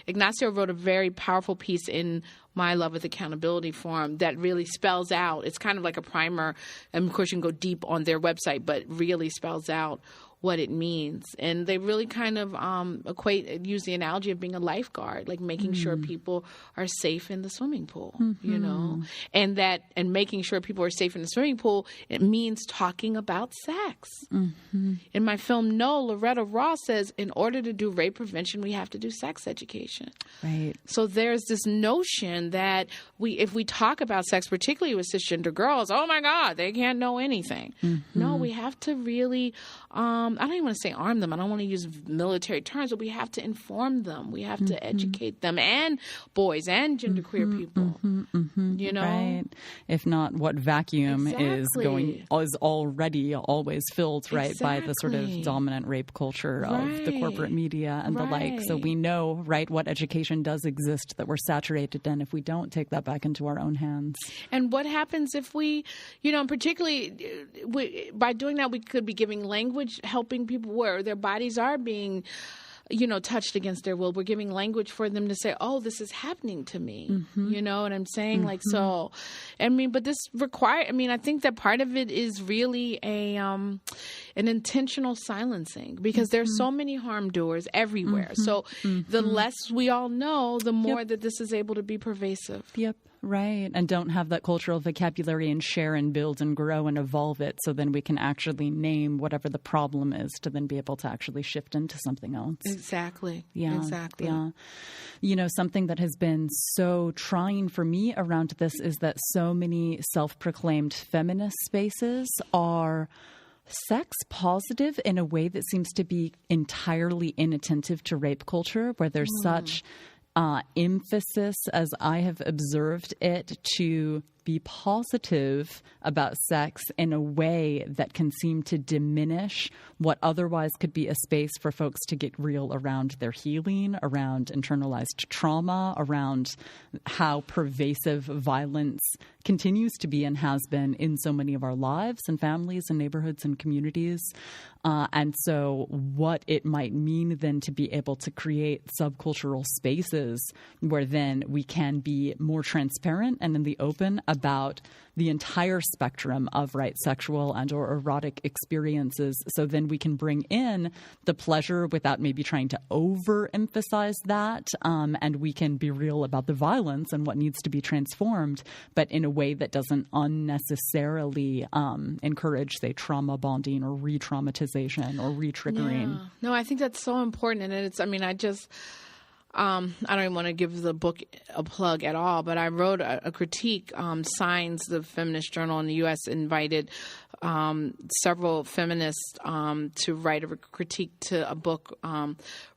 Ignacio wrote a very powerful piece in my Love with Accountability forum that really spells out. It's kind of like a primer, and of course you can go deep on their website, but really spells out what it means. And they really kind of use the analogy of being a lifeguard, like making sure people are safe in the swimming pool, you know, and making sure people are safe in the swimming pool, it means talking about sex. In my film, No, Loretta Ross says, in order to do rape prevention, we have to do sex education. Right. So there's this notion that if we talk about sex, particularly with cisgender girls, oh my God, they can't know anything. No, we have to really, I don't even want to say arm them. I don't want to use military terms, but we have to inform them. We have to educate them, and boys and genderqueer people. You know, right? If not, what vacuum is already always filled, right, by the sort of dominant rape culture of the corporate media and the like. So we know, right, what education does exist that we're saturated in if we don't take that back into our own hands. And what happens if we, you know, particularly by doing that, we could be giving language, helping people where their bodies are being, you know, touched against their will. We're giving language for them to say, oh, this is happening to me. You know what I'm saying? Like, so, but this I think that part of it is really an intentional silencing, because there's so many harm doers everywhere. So the less we all know, the more that this is able to be pervasive. Yep. Right. And don't have that cultural vocabulary and share and build and grow and evolve it, so then we can actually name whatever the problem is to then be able to actually shift into something else. Exactly. Yeah. Exactly. Yeah. You know, something that has been so trying for me around this is that so many self-proclaimed feminist spaces are sex positive in a way that seems to be entirely inattentive to rape culture, where there's such emphasis, as I have observed it, to be positive about sex in a way that can seem to diminish what otherwise could be a space for folks to get real around their healing, around internalized trauma, around how pervasive violence continues to be and has been in so many of our lives and families and neighborhoods and communities. And so what it might mean then to be able to create subcultural spaces where then we can be more transparent and in the open about the entire spectrum of sexual and or erotic experiences. So then we can bring in the pleasure without maybe trying to overemphasize that. And we can be real about the violence and what needs to be transformed, but in a way that doesn't unnecessarily encourage, say, trauma bonding or re-traumatization or re-triggering. Yeah. No, I think that's so important. And it's, I mean, I don't even want to give the book a plug at all, but I wrote a critique. Signs, the feminist journal in the U.S., invited several feminists to write a critique to a book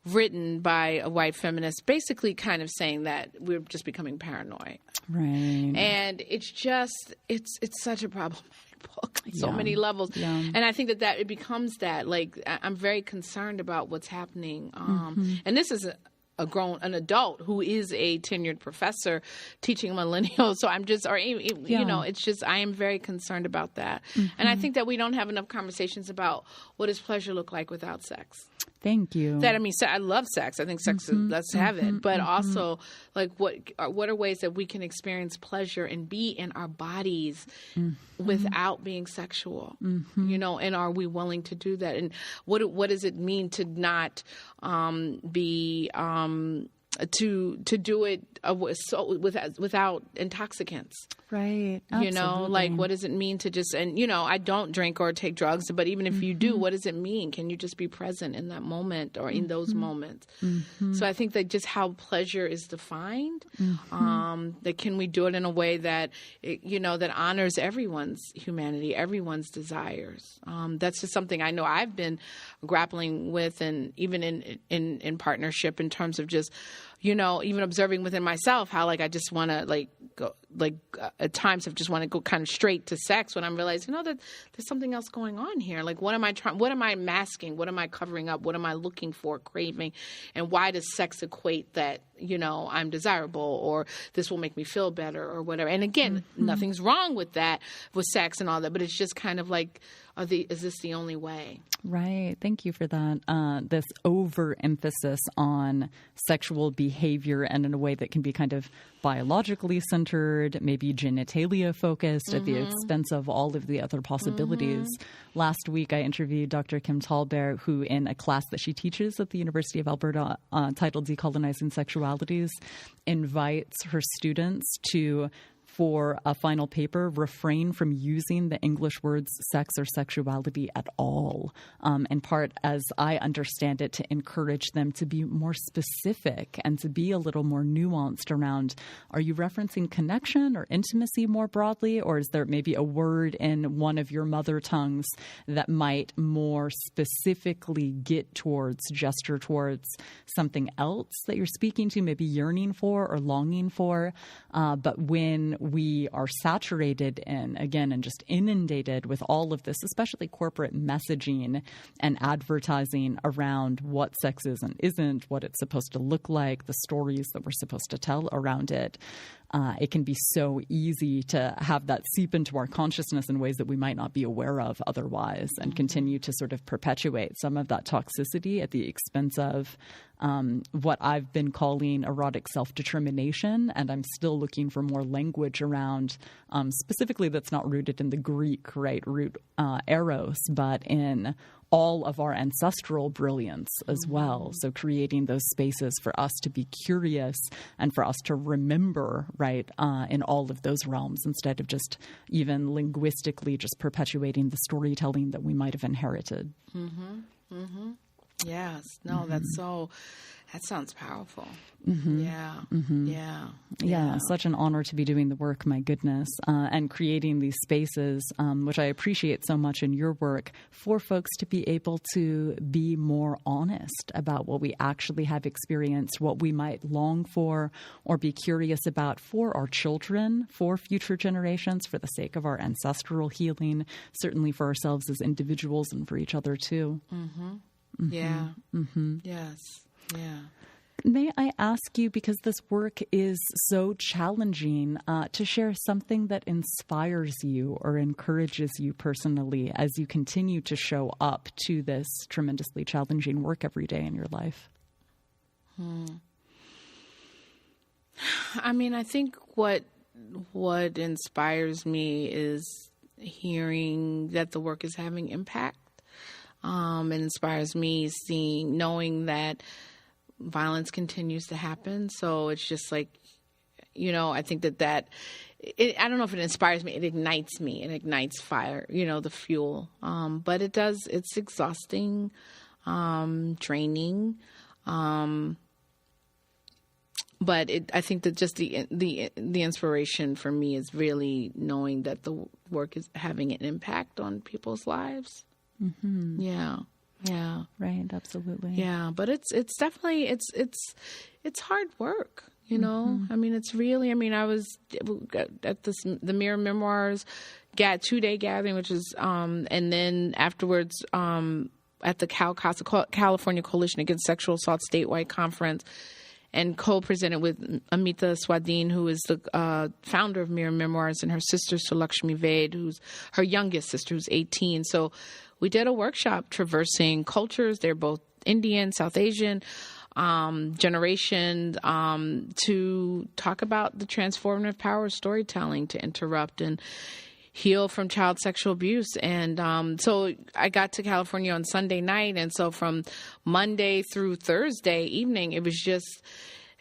written by a white feminist, basically kind of saying that we're just becoming paranoid. Right. And it's just, it's such a problematic book on so many levels. Yeah. And I think that it becomes that, like, I'm very concerned about what's happening. And this is an adult who is a tenured professor teaching millennials. So I'm just, you know, it's just, I am very concerned about that. And I think that we don't have enough conversations about what does pleasure look like without sex. Thank you. That, I mean, I love sex. I think sex is, let's have it. But also, like, what are ways that we can experience pleasure and be in our bodies without being sexual? You know, and are we willing to do that? And what does it mean to not be to do it without intoxicants? Right. You know, like, what does it mean to just, and, you know, I don't drink or take drugs, but even if you do, what does it mean? Can you just be present in that moment or in those moments? So I think that just how pleasure is defined, that can we do it in a way that, you know, that honors everyone's humanity, everyone's desires. That's just something I know I've been grappling with, and even in partnership, in terms of just, you know, even observing within myself how, like, I just want to, like, go, like, at times I just want to go kind of straight to sex when I'm realizing, that there's something else going on here. Like, what am I trying? What am I masking? What am I covering up? What am I looking for, craving? And why does sex equate that, you know, I'm desirable, or this will make me feel better, or whatever? And again, nothing's wrong with that, with sex and all that, but it's just kind of like, is this the only way? Right. Thank you for that. This overemphasis on sexual behavior, and in a way that can be kind of biologically centered, maybe genitalia focused at the expense of all of the other possibilities. Last week, I interviewed Dr. Kim Tallbear, who in a class that she teaches at the University of Alberta titled Decolonizing Sexualities, invites her students to, for a final paper, refrain from using the English words sex or sexuality at all. In part, as I understand it, to encourage them to be more specific and to be a little more nuanced around, are you referencing connection or intimacy more broadly? Or is there maybe a word in one of your mother tongues that might more specifically gesture towards something else that you're speaking to, maybe yearning for or longing for? But when we are saturated in, again, and just inundated with all of this, especially corporate messaging and advertising around what sex is and isn't, what it's supposed to look like, the stories that we're supposed to tell around it, it can be so easy to have that seep into our consciousness in ways that we might not be aware of otherwise, and continue to sort of perpetuate some of that toxicity at the expense of what I've been calling erotic self-determination. And I'm still looking for more language around, specifically that's not rooted in the Greek, root eros, but in all of our ancestral brilliance as well. So creating those spaces for us to be curious and for us to remember, in all of those realms, instead of just even linguistically just perpetuating the storytelling that we might have inherited. Yes. No, that sounds powerful. Yeah. Such an honor to be doing the work, my goodness, and creating these spaces, which I appreciate so much in your work, for folks to be able to be more honest about what we actually have experienced, what we might long for or be curious about for our children, for future generations, for the sake of our ancestral healing, certainly for ourselves as individuals and for each other too. Yeah. Yes. Yeah. May I ask you, because this work is so challenging, to share something that inspires you or encourages you personally as you continue to show up to this tremendously challenging work every day in your life? I mean, I think what inspires me is hearing that the work is having impact. It inspires me knowing that violence continues to happen. So it's just like, I think that I don't know if it inspires me. It ignites me. It ignites fire, the fuel. But it's exhausting, draining. But I think that just the inspiration for me is really knowing that the work is having an impact on people's lives. Yeah. Yeah. Right. Absolutely. Yeah. But it's definitely, it's hard work, I mean, it's really, I was at the Mirror Memoirs 2-day gathering, which is, and then afterwards, at the CalCASA, California Coalition Against Sexual Assault statewide conference, and co-presented with Amita Swadin, who is the founder of Mirror Memoirs, and her sister Sulakshmi Vaid, who's her youngest sister, who's 18. So we did a workshop traversing cultures. They're both Indian, South Asian generation, to talk about the transformative power of storytelling to interrupt and heal from child sexual abuse. And so I got to California on Sunday night. And so from Monday through Thursday evening, it was just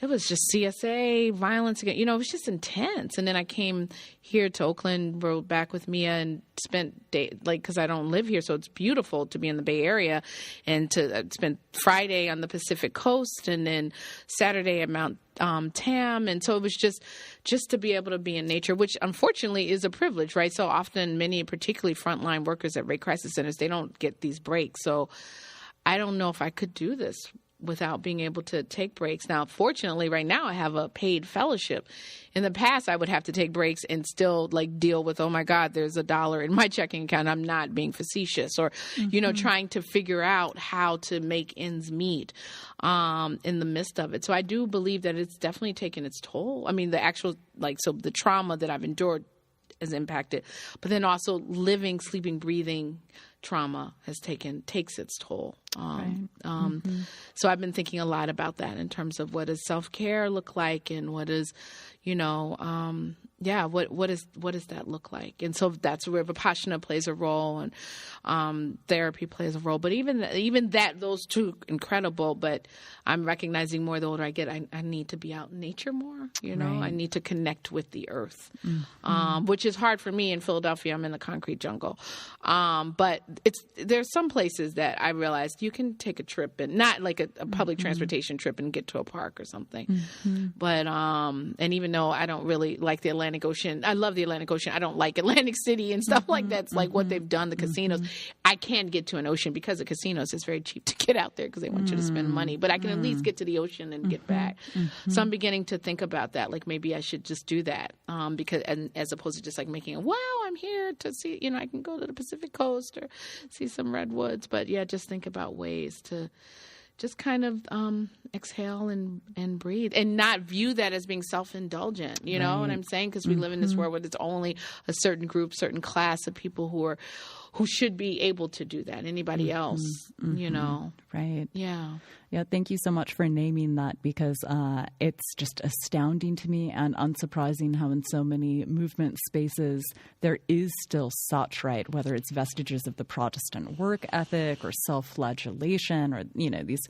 CSA, violence again. It was just intense. And then I came here to Oakland, rode back with Mia, and spent because I don't live here, so it's beautiful to be in the Bay Area, and to spend Friday on the Pacific Coast, and then Saturday at Mount Tam. And so it was just to be able to be in nature, which unfortunately is a privilege, right? So often many, particularly frontline workers at rape crisis centers, they don't get these breaks. So I don't know if I could do this without being able to take breaks. Now, fortunately, right now I have a paid fellowship. In the past, I would have to take breaks and still deal with, oh my God, there's $1 in my checking account. I'm not being facetious, or, trying to figure out how to make ends meet in the midst of it. So I do believe that it's definitely taken its toll. I mean, the actual, so the trauma that I've endured has impacted, but then also living, sleeping, breathing trauma takes its toll. So I've been thinking a lot about that in terms of what does self-care look like, and what is, what does that look like? And so that's where Vipassana plays a role, and therapy plays a role. But even that, those two incredible. But I'm recognizing more the older I get, I need to be out in nature more. I need to connect with the earth, which is hard for me in Philadelphia. I'm in the concrete jungle, but there's some places that I realized you can take a trip, and not like a public transportation trip, and get to a park or something. But and even though I don't really like the Atlantic Ocean, I love the Atlantic Ocean. I don't like Atlantic City and stuff like that. It's like what they've done, the casinos. I can't get to an ocean because of casinos. It's very cheap to get out there because they want you to spend money. But I can at least get to the ocean and get back. So I'm beginning to think about that. Like maybe I should just do that because as opposed to just making wow, I'm here to see. I can go to the Pacific Coast or see some redwoods. But yeah, just think about ways to just kind of exhale and breathe, and not view that as being self-indulgent. You know what I'm saying? Because we live in this world where it's only a certain group, certain class of people who should be able to do that. Anybody else, Right. Yeah. Yeah. Thank you so much for naming that, because it's just astounding to me and unsurprising how in so many movement spaces there is still such, right, whether it's vestiges of the Protestant work ethic or self-flagellation or, these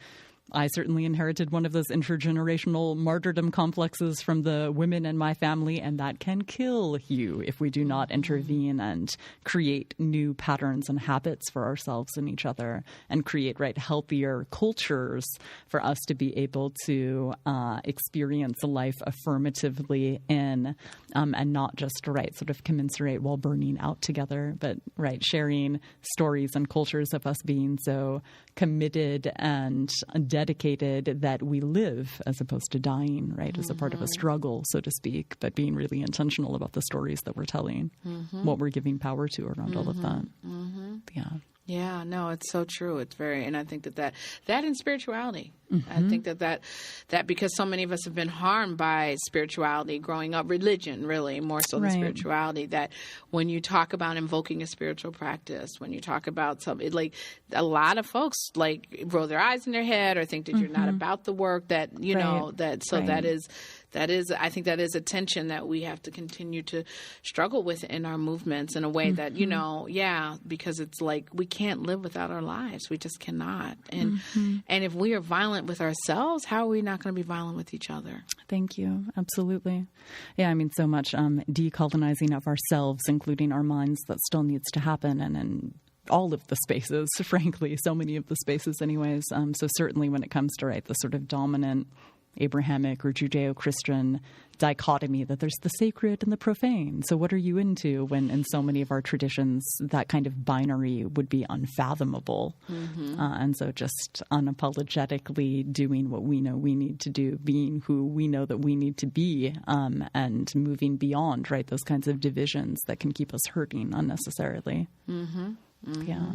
I certainly inherited one of those intergenerational martyrdom complexes from the women in my family, and that can kill you if we do not intervene and create new patterns and habits for ourselves and each other, and create healthier cultures for us to be able to experience life affirmatively in, and not just sort of commiserate while burning out together, but sharing stories and cultures of us being so committed and dedicated that we live as opposed to dying, as a part of a struggle, so to speak, but being really intentional about the stories that we're telling, what we're giving power to around all of that. Yeah. Yeah, no, it's so true. It's very, and I think that in spirituality, I think that because so many of us have been harmed by spirituality growing up, religion really more so than spirituality, that when you talk about invoking a spiritual practice, when you talk about something, like a lot of folks roll their eyes in their head or think that you're not about the work that, know, that, so that is, I think that is a tension that we have to continue to struggle with in our movements in a way that, because it's we can't live without our lives. We just cannot. And if we are violent with ourselves, how are we not going to be violent with each other? Thank you. Absolutely. Yeah, I mean, so much decolonizing of ourselves, including our minds, that still needs to happen. And all of the spaces, frankly, so many of the spaces anyways. So certainly when it comes to the sort of dominant Abrahamic or Judeo-Christian dichotomy that there's the sacred and the profane. So what are you into when in so many of our traditions that kind of binary would be unfathomable? And so just unapologetically doing what we know we need to do, being who we know that we need to be, and moving beyond, those kinds of divisions that can keep us hurting unnecessarily. Yeah.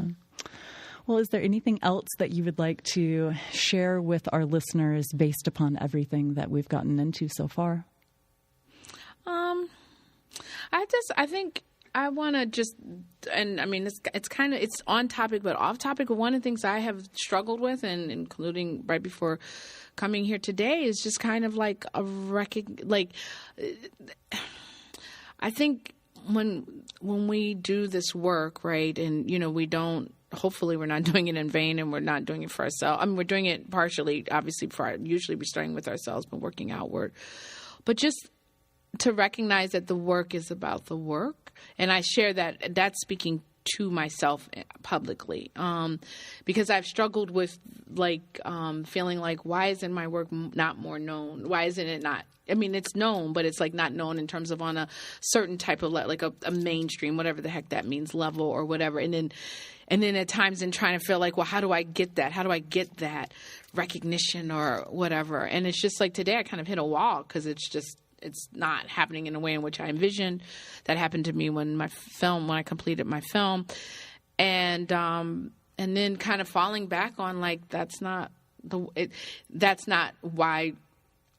Well, is there anything else that you would like to share with our listeners based upon everything that we've gotten into so far? I think I want to just, and I mean, it's on topic, but off topic. One of the things I have struggled with, and including right before coming here today, is just kind of I think when we do this work, and, we don't, hopefully we're not doing it in vain, and we're not doing it for ourselves. I mean, we're doing it partially, obviously, usually we're starting with ourselves, but working outward. But just to recognize that the work is about the work. And I share that's speaking to myself publicly, because I've struggled with feeling why isn't my work not more known? Why isn't it not? I mean, it's known, but it's not known in terms of on a certain type of a mainstream, whatever the heck that means, level or whatever. And then at times in trying to feel well, how do I get that? How do I get that recognition or whatever? And it's just today I kind of hit a wall because it's not happening in a way in which I envisioned. That happened to me when I completed my film. And then kind of falling back on that's not why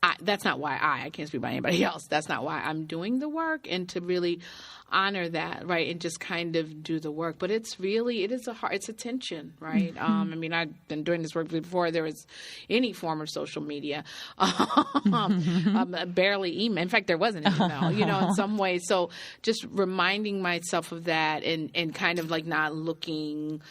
I can't speak by anybody else. That's not why I'm doing the work, and to really honor that, and just kind of do the work. But it's a tension, right? I mean, I've been doing this work before there was any form of social media, barely email. In fact, there wasn't an email, in some ways. So just reminding myself of that, and kind of not looking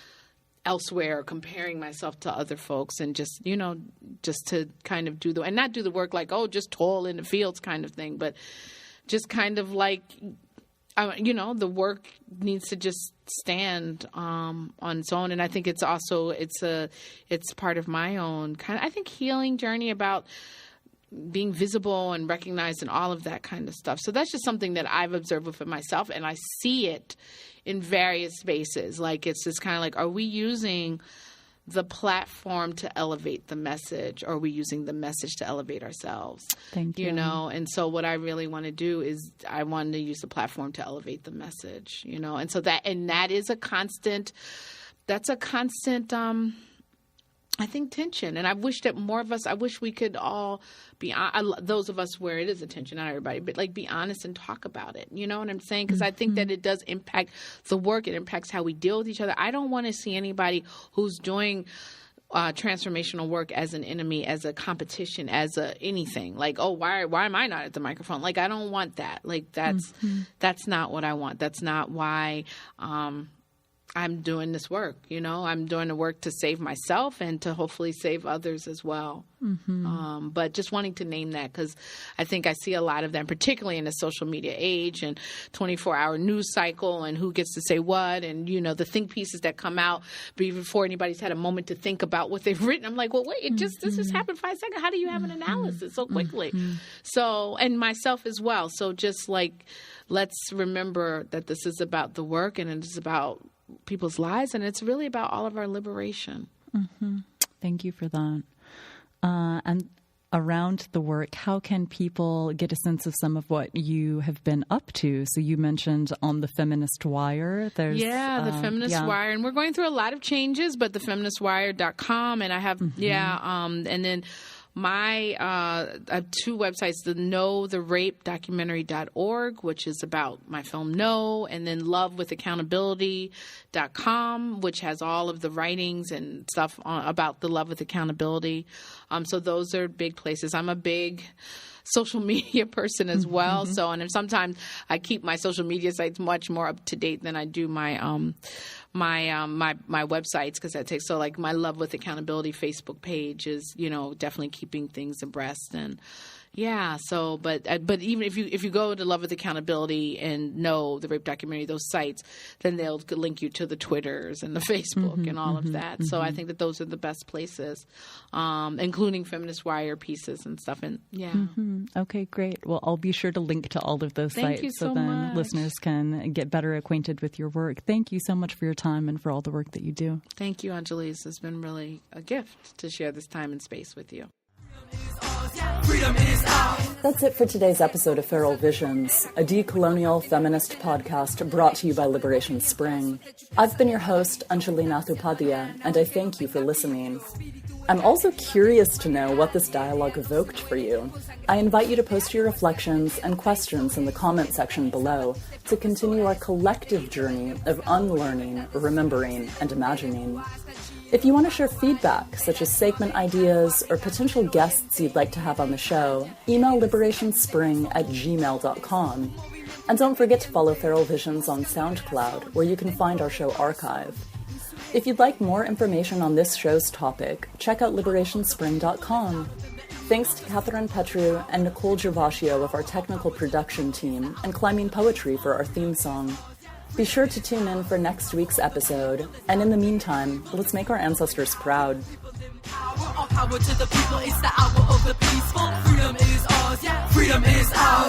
elsewhere, comparing myself to other folks, and just to kind of and not do the work just toil in the fields kind of thing, but just kind of the work needs to just stand on its own. And I think it's also it's part of my own kind of, I think, healing journey about being visible and recognized and all of that kind of stuff. So that's just something that I've observed within myself, and I see it in various spaces. It's just kind of are we using the platform to elevate the message, or are we using the message to elevate ourselves? Thank you. And so what I really want to do is I want to use the platform to elevate the message, and so that is a constant, I think, tension. And I wish that more of us, I wish we could all be, those of us where it is a tension, not everybody, but be honest and talk about it. You know what I'm saying? Because I think that it does impact the work. It impacts how we deal with each other. I don't want to see anybody who's doing transformational work as an enemy, as a competition, as anything. Why am I not at the microphone? I don't want that. That's not what I want. That's not why I'm doing this work, I'm doing the work to save myself and to hopefully save others as well. Mm-hmm. But just wanting to name that, because I think I see a lot of them, particularly in the social media age and 24-hour news cycle and who gets to say what, and, the think pieces that come out before anybody's had a moment to think about what they've written. I'm like, well, wait, this just happened 5 seconds. How do you have an analysis so quickly? So, and myself as well. So just like, let's remember that this is about the work and it's about people's lives, and it's really about all of our liberation. Mm-hmm. Thank you for that. And around the work, how can people get a sense of some of what you have been up to? So you mentioned on the Feminist Wire. There's the Feminist Wire, and we're going through a lot of changes, but thefeministwire.com, and I have and then my I have 2 websites, the knowtherapedocumentary.org, which is about my film No, and then LoveWithAccountability.com, which has all of the writings and stuff about the Love with Accountability. So those are big places. I'm a big social media person as well. So, and sometimes I keep my social media sites much more up to date than I do my my websites, because that takes, so like my Love with Accountability Facebook page is, definitely keeping things abreast. And so, but even if you go to Love with Accountability and Know the Rape Documentary, those sites, then they'll link you to the Twitters and the Facebook and all of that. So I think that those are the best places, including Feminist Wire pieces and stuff. And Okay, great. Well, I'll be sure to link to all of those sites so then much. Listeners can get better acquainted with your work. Thank you so much for your time and for all the work that you do. Thank you, Angelise. It's been really a gift to share this time and space with you. That's it for today's episode of Feral Visions, a decolonial feminist podcast brought to you by Liberation Spring. I've been your host, Anjali Nathupadia, and I thank you for listening. I'm also curious to know what this dialogue evoked for you. I invite you to post your reflections and questions in the comment section below to continue our collective journey of unlearning, remembering, and imagining. If you want to share feedback, such as segment ideas or potential guests you'd like to have on the show, email liberationspring@gmail.com. And don't forget to follow Feral Visions on SoundCloud, where you can find our show archive. If you'd like more information on this show's topic, check out liberationspring.com. Thanks to Catherine Petru and Nicole Gervasio of our technical production team, and Climbing Poetry for our theme song. Be sure to tune in for next week's episode, and in the meantime, let's make our ancestors proud. Power to the people, it's the hour of the peaceful. Freedom is ours, freedom is ours.